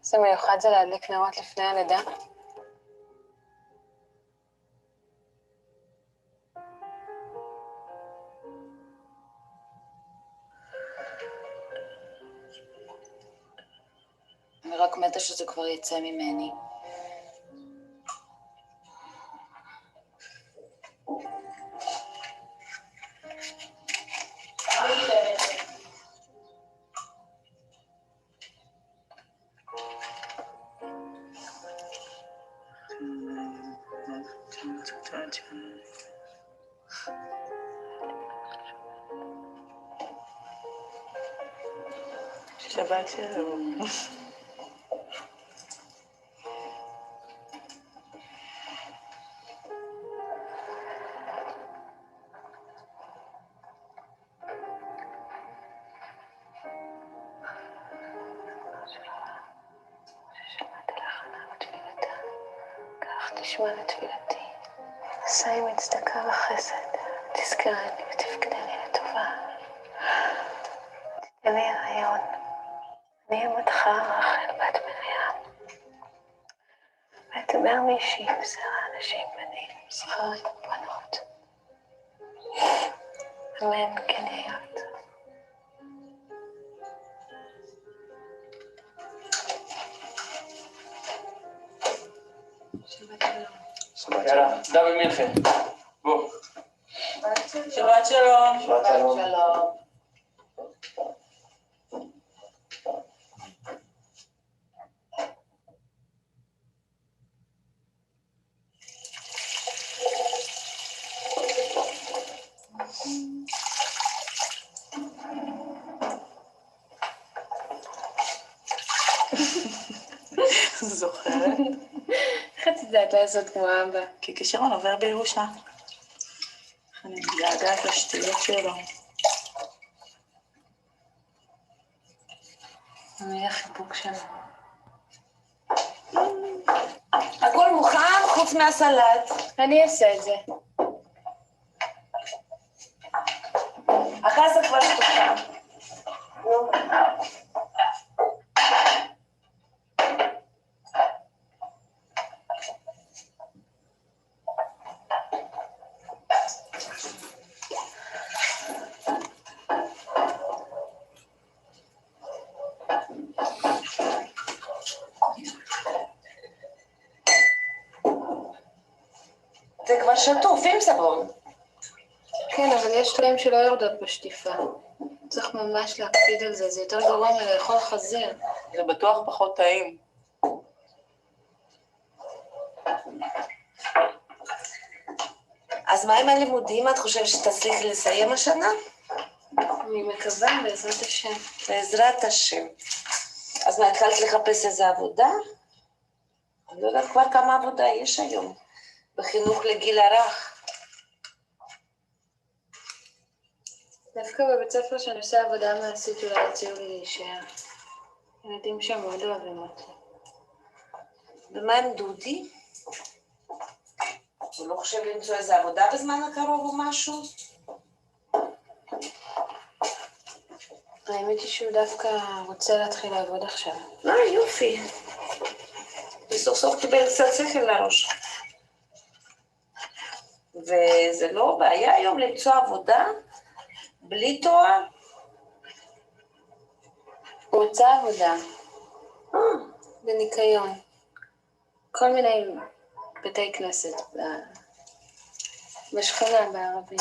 זה מיוחד זה להדליק נרות לפני הלידה? אני רק מתה שזה כבר יצא ממני. שבת שלום. תשמע לתפילתי, עשה עם הצדקה וחסד, תזכרני ותפקדני לטובה. תתן לי הריון, אני אמתך רחל בת מרים. אתה אומר מישהי, בסדר, אנשים בנים, זכרים, בנות. אמן, כן להיות. שבת יאללה, דוד מלחם. בוא. שבת שלום. שבת שלום. זוכרת? איך את יודעת לעשות כמו אבא? כי כשרון עובר בירושה. אני מתגעגעת לשטויות שלו. מי החיבוק שלו? הכל מוכן חוץ מהסלט. אני אעשה את זה. החסה כבר שטוחה. זה כבר שטוף עם סבון. כן, אבל יש דברים שלא יורדות בשטיפה. צריך ממש להקפיד על זה, זה יותר גרוע מלאכול חזיר. זה בטוח פחות טעים. אז מה עם הלימודים? את חושבת שתצליחי לסיים השנה? אני מקווה, בעזרת השם. בעזרת השם. אז מה, התחלת לחפש איזה עבודה? אני לא יודעת כבר כמה עבודה יש היום בחינוך לגיל הרך. דווקא בבית ספר שאני עושה עבודה מעשית אולי הציעו לי להישאר. ילדים שם מאוד אוהבים אותי. ומה עם דודי? הוא לא חושב למצוא איזה עבודה בזמן הקרוב או משהו? האמת היא שהוא דווקא רוצה להתחיל לעבוד עכשיו. יופי. בסוף סוף קיבל קצת שכל לראש. וזה לא בעיה היום למצוא עבודה בלי תואר? הוא מצא עבודה. בניקיון. כל מיני בתי כנסת בשכונה בערבים.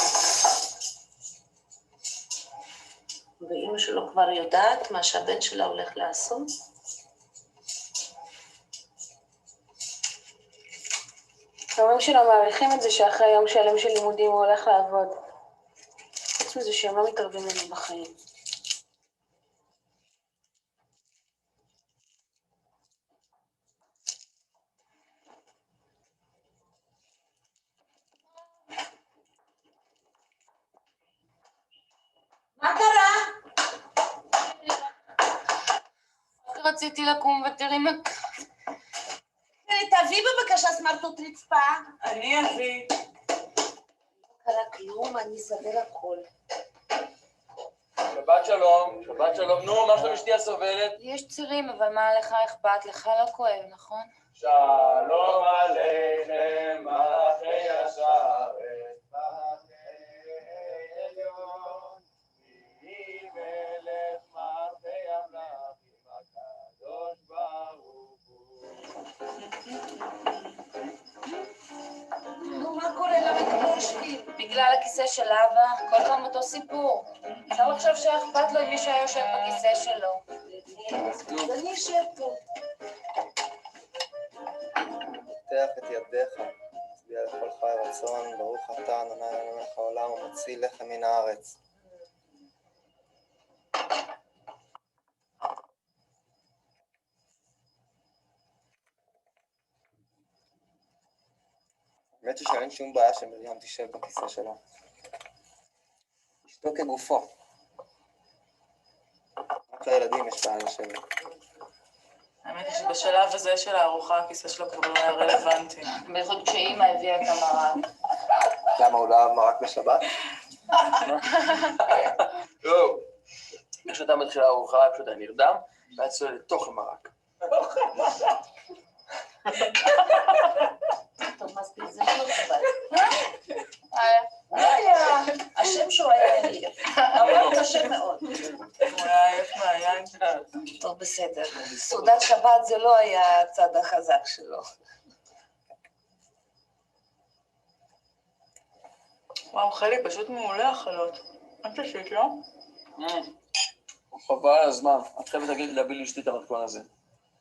ואמא שלו כבר יודעת מה שהבן שלה הולך לעשות? ההורים שלו מעריכים את זה שאחרי יום שלם של לימודים הוא הולך לעבוד. חוץ מזה שהם לא מתערבים לנו בחיים. מה קרה? רציתי לקום ותראי מה... תביא בבקשה סמרטוט רצפה. אני אביא. לא קרה כלום, אני אסדר הכל. שבת שלום, שבת שלום. נו, מה שלום אשתי הסובלת? יש צירים, אבל מה לך אכפת? לך לא כואב, נכון? שלום עליכם, מלאכי השרת, מלאכי עליון, יהי מלך מלכי המלכים, הקדוש ברוך נו, מה קורה למקדושי? בגלל הכיסא של אבא, כל פעם אותו סיפור. אפשר לחשוב שאכפת לו אם מישהו היה יושב בכיסא שלו. אז אני אשב פה. פתח את ידיך, הצביע לכל חי רצון, ברוך אתה, ה' אלוהינו מלך העולם, המוציא לחם מן הארץ. האמת היא שאין שום בעיה שמרים תשב בכיסא שלו. אשתו כגופו. רק לילדים יש בעיה לשבת. האמת היא שבשלב הזה של הארוחה הכיסא שלו כבר לא היה רלוונטי. בייחוד כשאימא הביאה את המרק. למה הוא לא אהב מרק בשבת? לא, איך שאתה מתחילה הארוחה, פשוט היה נרדם, והיה צולל לתוך המרק. טוב, מספיק, זה לא מכובד. היה, השם שהוא היה יאיר. אבל קשה מאוד. הוא היה עייף מהיין. טוב, בסדר. סעודת שבת זה לא היה הצד החזק שלו. וואו, חלי, פשוט מעולה החלות. את תשית, לא? חבל על הזמן. את חייבת להביא לאשתי את המתכון הזה.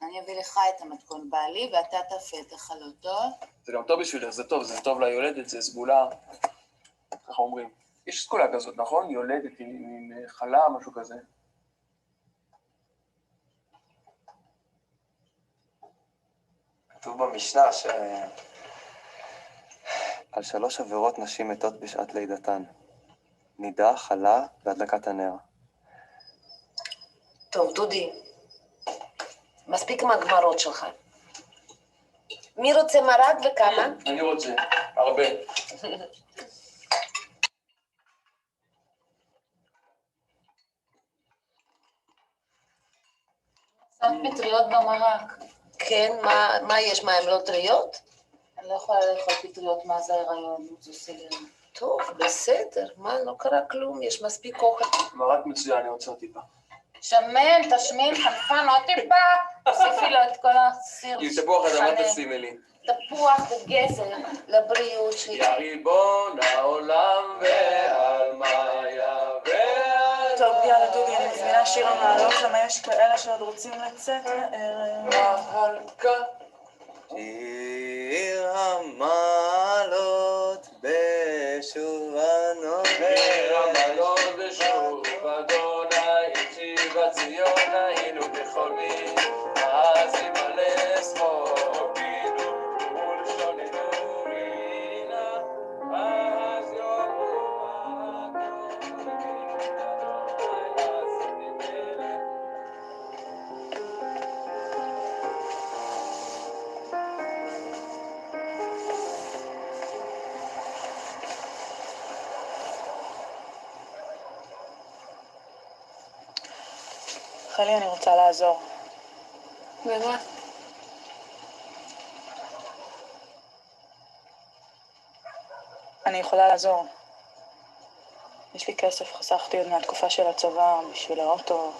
אני אביא לך את המתכון בעלי, ואתה תאפה את החלות, טוב? זה גם טוב בשבילך, זה טוב ליולדת, זה סגולה. ככה אומרים. יש סגולה כזאת, נכון? יולדת עם חלה, משהו כזה. כתוב במשנה על 3 עבירות נשים מתות בשעת לידתן. נידה, חלה והדלקת הנר. טוב, דודי, מספיק עם הגמרות שלך. מי רוצה מרק וכמה? אני רוצה, הרבה. קצת פטריות במרק. כן, מה יש? מה, הן לא טריות? אני לא יכולה לאכול פטריות מאז ההיריון, זה עושה לי... טוב, בסדר, מה, לא קרה כלום, יש מספיק אוכל. מרק מצוין, אני רוצה טיפה. שמן, תשמין, חנפן, עוד טיפה, תוסיפי לו את כל הסיר. עם תפוח אדמה תשימי לי. תפוח וגזר לבריאות שלי. יא ריבון העולם ועל מה יבוא. טוב, יאללה דודי, אני מזמינה שיר המעלות, למה יש כאלה שעוד רוצים לצאת לערב. מהלכה שיר המעלות בשובנו. שיר המעלות בשוב אדוני, שיבת ציון היינו בחולמים, אז ימלא שכור בינו ולשוננו רינה, אז יאמרו חלי, אני רוצה לעזור. במה? אני יכולה לעזור. יש לי כסף, חסכתי עוד מהתקופה של הצבא בשביל האוטו.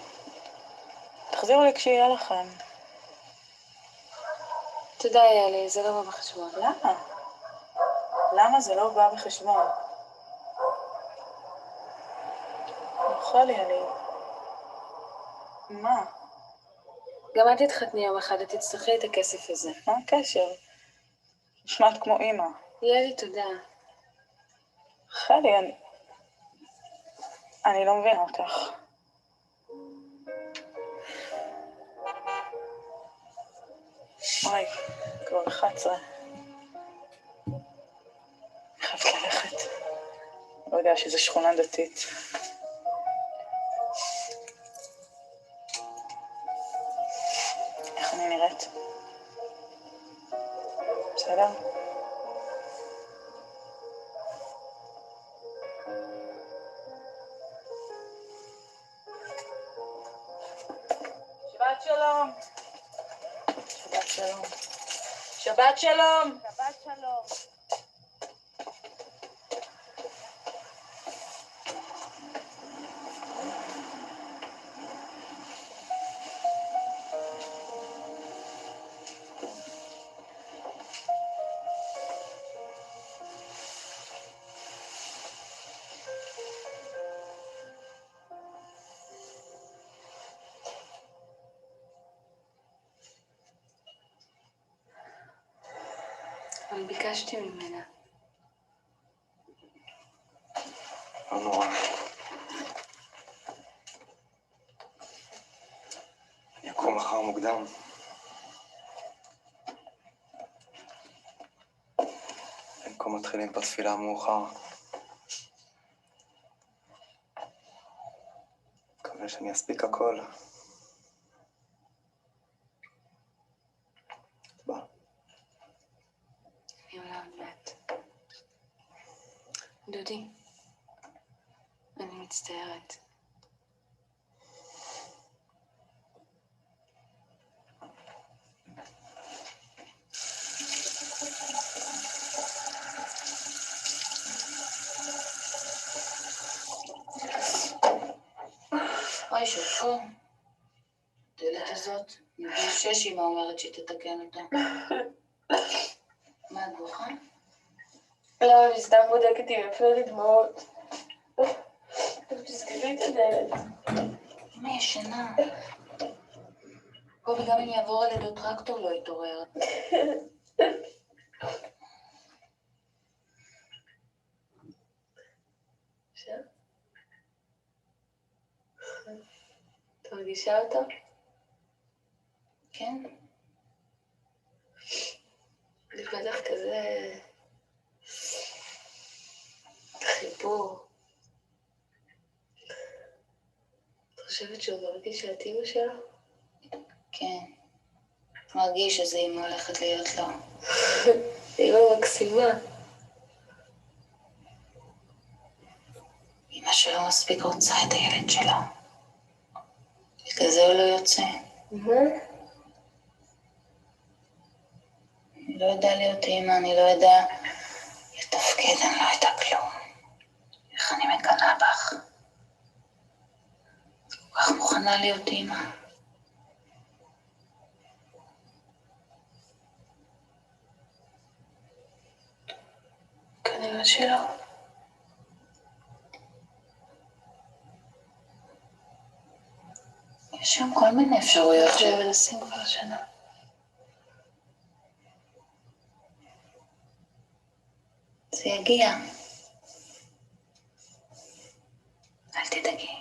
תחזירו לי כשיהיה לכם. תודה, יאלי, זה לא בא בחשבון. למה? למה זה לא בא בחשבון? חלי, מה? גם את תתחתני יום אחד, את תצטרכי את הכסף הזה. מה הקשר? נשמעת כמו אמא. יאלי, תודה. חלי, אני לא מבינה אותך. וואי, כבר 11. חייבת ללכת. לא יודע שזו שכונה דתית. איך אני נראית? בסדר? שבת שלום. שבת שלום. שבת שלום. שבת שלום. אבל ביקשתי ממנה. לא נורא. אני אקום מחר מוקדם. במקום מתחילים פה תפילה מאוחר. מקווה שאני אספיק הכל. ביי. אני עולה עוד מעט. דודי, אני מצטערת. אוי, שופו. הדלת הזאת, מגיל 6 אמא אומרת שהיא תתקן אותה. מה, את בוכה? לא, אני סתם בודקת אם אפשר לדמעות. תסגרי את הדלת. אמא ישנה. פה וגם אם יעבור על ידו טרקטור לא יתעורר. עכשיו? את מרגישה אותו? כן. לפתח כזה חיבור. את חושבת שהוא מרגיש שאת אימא שלו? כן. מרגיש שזה אימא הולכת להיות לו. אימא מקסימה. אמא שלו מספיק רוצה את הילד שלו. בגלל זה הוא לא יוצא. אני לא יודע להיות אימא, אני לא יודע לתפקד, אני לא יודע כלום. איך אני מקנאה בך. את כל כך מוכנה להיות אימא. כנראה שלא. יש שם כל מיני אפשרויות אנחנו מנסים כבר שנה. זה יגיע. אל תדאגי.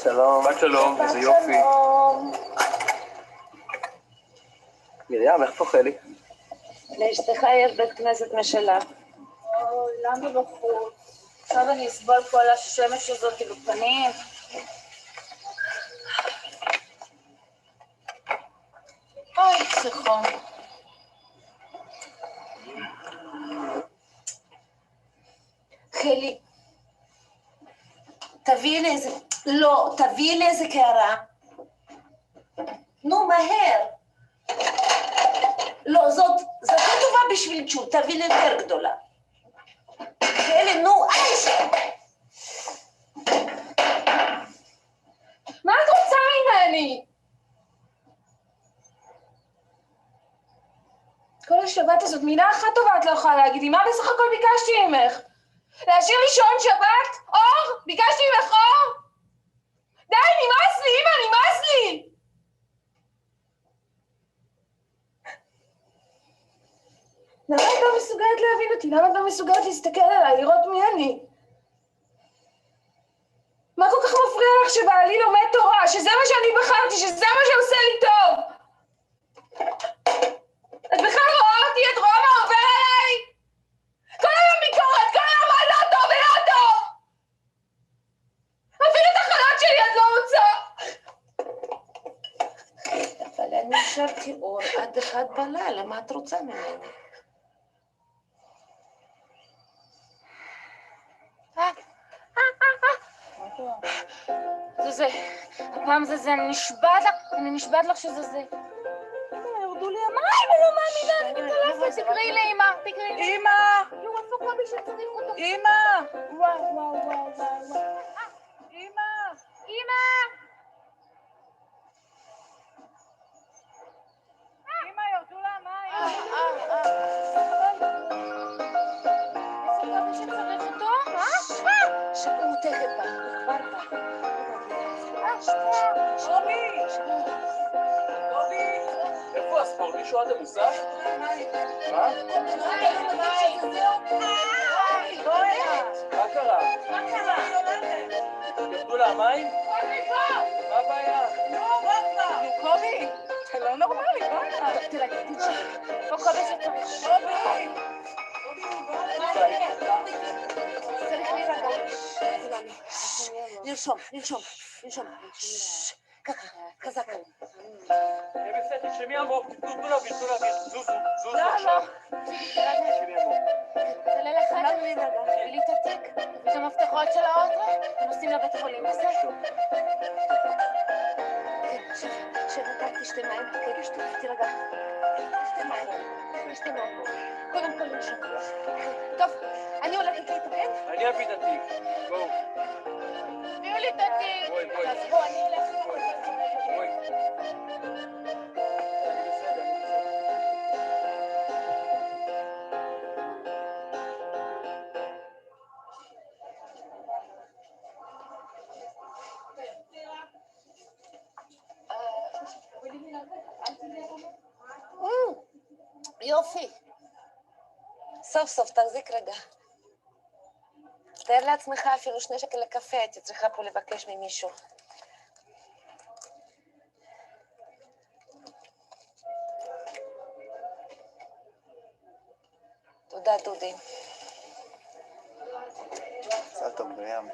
שלום. בת שלום, איזה יופי. מרים, איך פוחלי? לאשתך יש בית כנסת משלה. אוי, למה בחוץ? עכשיו אני אסבול כל השמש הזאת בפנים. אוי, צריכון. חלי, תביאי לי איזה... לא, תביאי לי איזה קערה. נו, מהר. לא, זאת לא טובה בשביל צ'ול, תביאי לי יותר גדולה. חלי, נו, מה את רוצה ממני? כל השבת הזאת, מילה אחת טובה את לא יכולה להגיד לי, מה בסך הכל ביקשתי ממך? להשאיר לי שעון שבת? אור? ביקשתי ממך אור? די, נמאס לי, אמא, נמאס לי! למה את לא מסוגלת להבין אותי? למה את לא מסוגלת להסתכל עליי, לראות מי אני? מה כל כך מפריע לך שבעלי לומד תורה, שזה מה שאני בחרתי, שזה מה שעושה לי טוב? את בכלל רואה אותי, את רואה מה עובר עליי? כל היום ביקורת, כל היום מה לא טוב ולא טוב! אפילו את החלום שלי את לא רוצה! אבל אני השארתי אור עד 1 בלילה, מה את רוצה ממני? זה, הפעם זה, אני נשבעת לך שזה זה. ירדו לי המים, אני לא מאמינה, אני מתעלפת, תקראי לאמא, תקראי לאמא. אמא! יו, איפה קובי שצריך אותו? אמא! וואו. אמא! אמא! אמא, ירדו לה המים. איפה קובי שצריך אותו? שהוא תכף בא, הוא כבר בא. קובי! איפה הספורט? מישהו עד המוסף? מה? מה קרה? ירדו לה המים? מה הבעיה? קובי! אתה לא נורמלי, בואי. תרגע, תתשאר. פה קובי שצריך. קובי! צריך להירגע. לרשום. ככה, חזק. בסדר, שמי עמוק, תנו להביא, זוזו. לא. תעלה לחדר, תביא לי את התיק, תביא את המפתחות של האוטו, ונוסעים לבית החולים, בסדר? כן, שב, רק תשתה מים, כן, תירגע. תשתה מים. קודם כל לרשום. טוב, אני הולכת להתאמן. אני אביא את התיק, בואו. תביאו לי את התיק. בואי. אז בואו, אני אלך. בואי. יופי. סוף סוף, תחזיק רגע. תאר לעצמך אפילו 2 שקל לקפה, הייתי צריכה פה לבקש ממישהו. תודה, דודי. מזל טוב, מרים.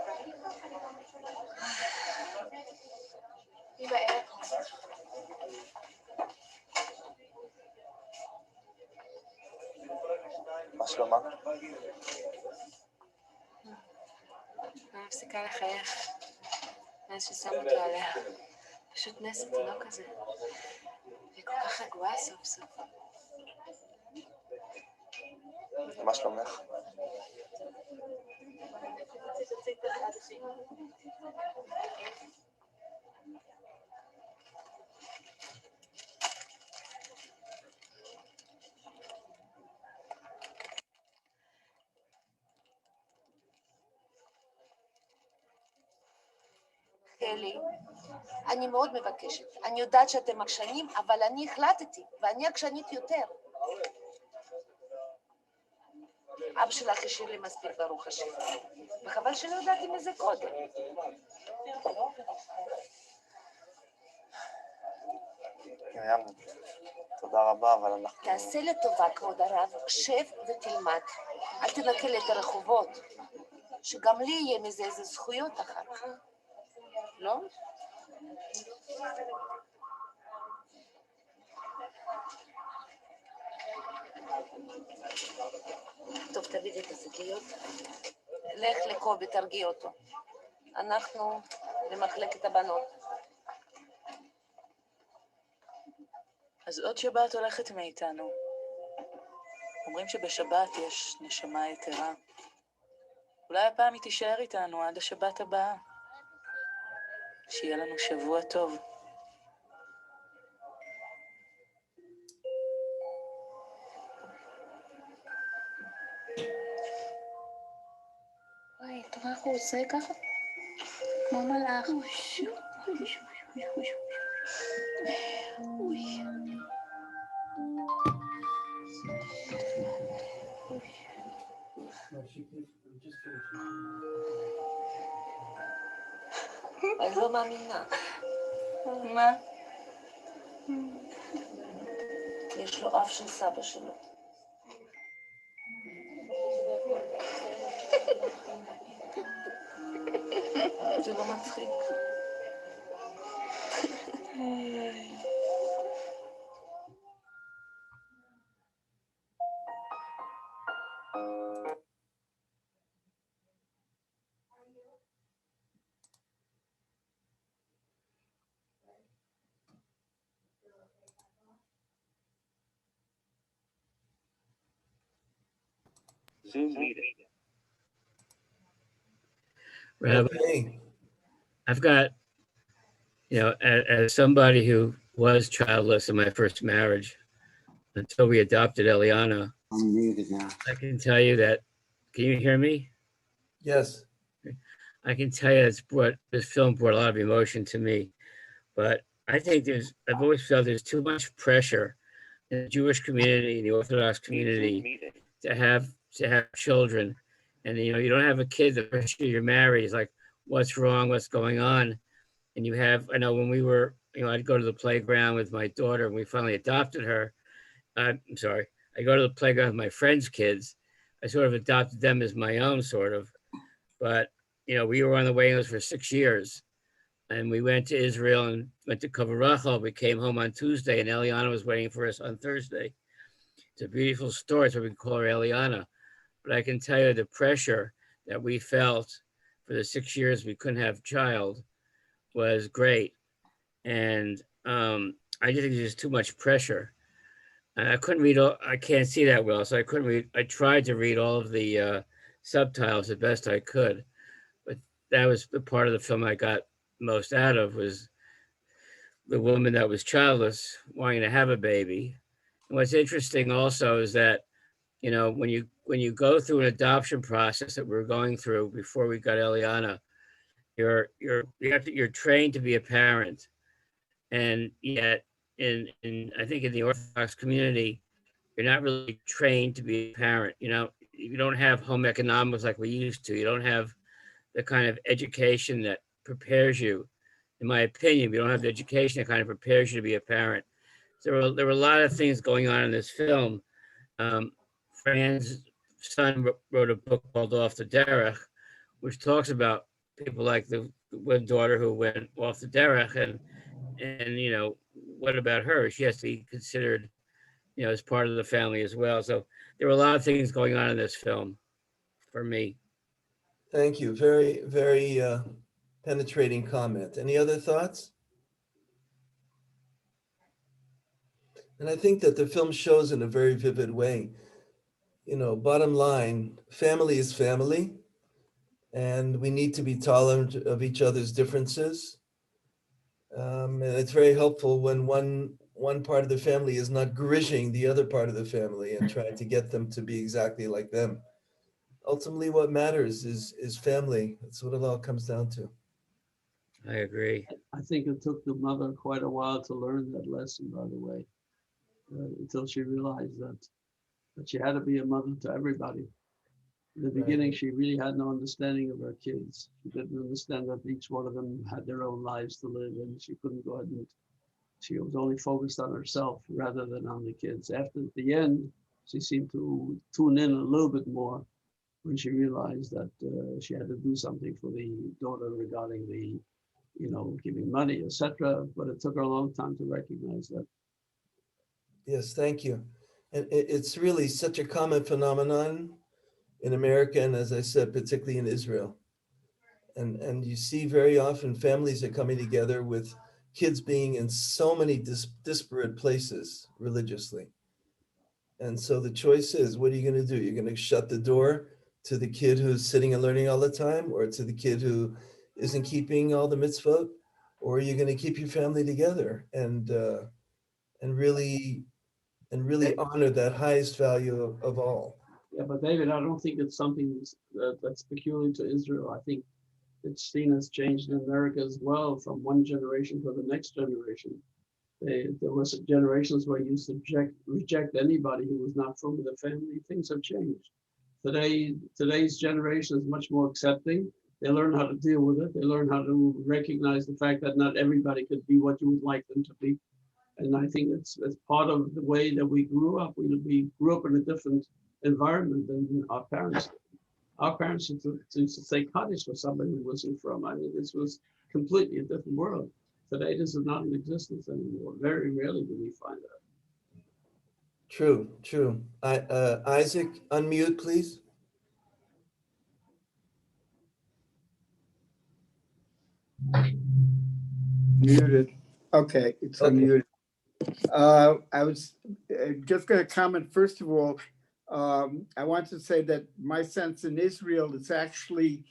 היא בערב. מה שלומה? אני מפסיקה לחייך. מאז ששם אותו עליה. פשוט נס התינוק הזה. והיא כל כך רגועה סוף סוף. מה שלומך? חלי, אני מאוד מבקשת. אני יודעת שאתם עקשנים, אבל אני החלטתי, ואני עקשנית יותר. אבא שלך השאיר לי מספיק, ברוך השם. וחבל שלא ידעתי מזה קודם. מרים, תודה רבה, אבל אנחנו... תעשה לטובה, כבוד הרב, שב ותלמד. אל תנקה לי את הרחובות. שגם לי יהיה מזה איזה זכויות אחר כך. לא? טוב, תביא את השקיות. לך לקובי, תרגיע אותו. אנחנו למחלקת הבנות. אז עוד שבת הולכת מאיתנו. אומרים שבשבת יש נשמה יתרה. אולי הפעם היא תישאר איתנו עד השבת הבאה. שיהיה לנו שבוע טוב. החוץ, זה ככה, כמו מלאך. אני לא מאמינה. מה? יש לו אף של סבא שלו. זה לא מצחיק. Zoom meeting. Rabbi, Okay. I've got, as somebody who was childless in my first marriage until we adopted Eliana, I'm muted now. I can tell you that, can you hear me? Yes. I can tell you this film brought a lot of emotion to me, but I think I've always felt there's too much pressure in the Jewish community, in the Orthodox community, to have children. And, you don't have a kid the first year you're married. It's like, what's wrong? What's going on? And I know when we were, I'd go to the playground with my daughter and we finally adopted her. I'm sorry. I go to the playground with my friends' kids. I sort of adopted them as my own, sort of. But, we were on the waiting list for 6 years. And we went to Israel and went to Kavarachal. We came home on Tuesday and Eliana was waiting for us on Thursday. It's a beautiful story. So we call her Eliana. But I can tell you the pressure that we felt for the 6 years we couldn't have a child was great. And I just think there's too much pressure. And I couldn't read I can't see that well. So I couldn't read. I tried to read all of the subtitles the best I could. But that was the part of the film I got most out of, was the woman that was childless wanting to have a baby. And what's interesting also is that, when you go through an adoption process that we're going through before we got Eliana, you're trained to be a parent. And yet in I think in the Orthodox community, you're not really trained to be a parent. You don't have home economics like we used to. You don't have the kind of education that prepares you. In my opinion, we don't have the education that kind of prepares you to be a parent. So there were a lot of things going on in this film. Fran's son wrote a book called Off the Derech, which talks about people like the one daughter who went off the derech, and what about her? She has to be considered, as part of the family as well. So there were a lot of things going on in this film for me. Thank you. Very, very penetrating comment. Any other thoughts? And I think that the film shows in a very vivid way, bottom line, family is family, and we need to be tolerant of each other's differences. And it's very helpful when one part of the family is not grishing the other part of the family and trying to get them to be exactly like them. Ultimately, what matters is family. That's what it all comes down to. I agree. I think it took the mother quite a while to learn that lesson, by the way, until she realized that she had to be a mother to everybody. In the beginning, she really had no understanding of her kids. She didn't understand that each one of them had their own lives to live, and she couldn't go ahead and she was only focused on herself rather than on the kids. After at the end, she seemed to tune in a little bit more when she realized that she had to do something for the daughter regarding the, giving money, etc. But it took her a long time to recognize that. Yes, thank you. And it's really such a common phenomenon in America, and as I said, particularly in Israel. And you see very often families are coming together with kids being in so many disparate places religiously. And so the choice is, what are you going to do? You're going to shut the door to the kid who's sitting and learning all the time, or to the kid who isn't keeping all the mitzvot, or are you going to keep your family together and really honor that highest value of all? Yeah, but David, I don't think it's something that's peculiar to Israel. I think it's seen as changed in America as well from one generation to the next generation. There was generations where you reject anybody who was not from the family. Things have changed. Today's generation is much more accepting. They learn how to deal with it. They learn how to recognize the fact that not everybody could be what you would like them to be. And I think it's part of the way that we grew up. We grew up in a different environment than our parents. Our parents used to say Kaddish for somebody who wasn't from. I mean, this was completely a different world. Today, this is not in existence anymore. Very rarely do we find that. True, true. Isaac, unmute, please. Muted. Okay, it's unmuted. I was just going to comment, first of all, I want to say that my sense in Israel is actually,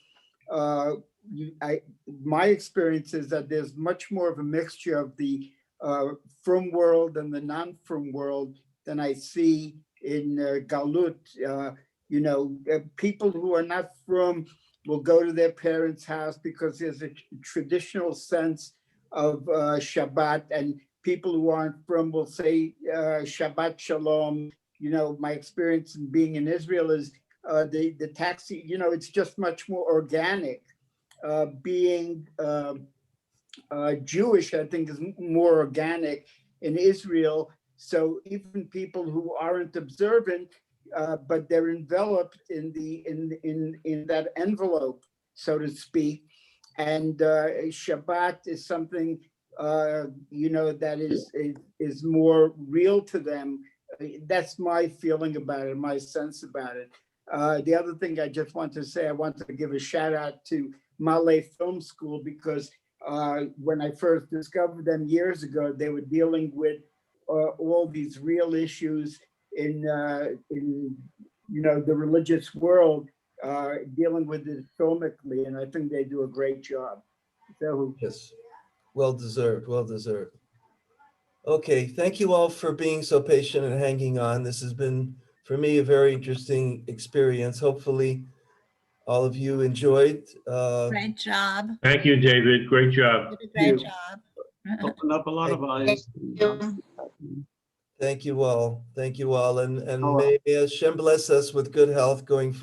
my experience is that there's much more of a mixture of the from world and the non-from world than I see in Galut. People who are not from will go to their parents' house because there's a traditional sense of Shabbat, and people who aren't from will say Shabbat Shalom. My experience in being in Israel is the taxi, it's just much more organic. Being Jewish, I think, is more organic in Israel. So even people who aren't observant, but they're enveloped in that envelope, so to speak. And Shabbat is something that is more real to them. That's my feeling about it, my sense about it. The other thing I just want to say, I want to give a shout out to Malay Film School, because when I first discovered them years ago, they were dealing with all these real issues in the religious world, dealing with it filmically, and I think they do a great job. So, yes, well deserved, well deserved. Okay, thank you all for being so patient and hanging on. This has been, for me, a very interesting experience. Hopefully, all of you enjoyed. Great job. Thank you, David. Great job. You did a great job. Opened up a lot of eyes. Thank you all. Thank you all. And may Hashem bless us with good health going forward.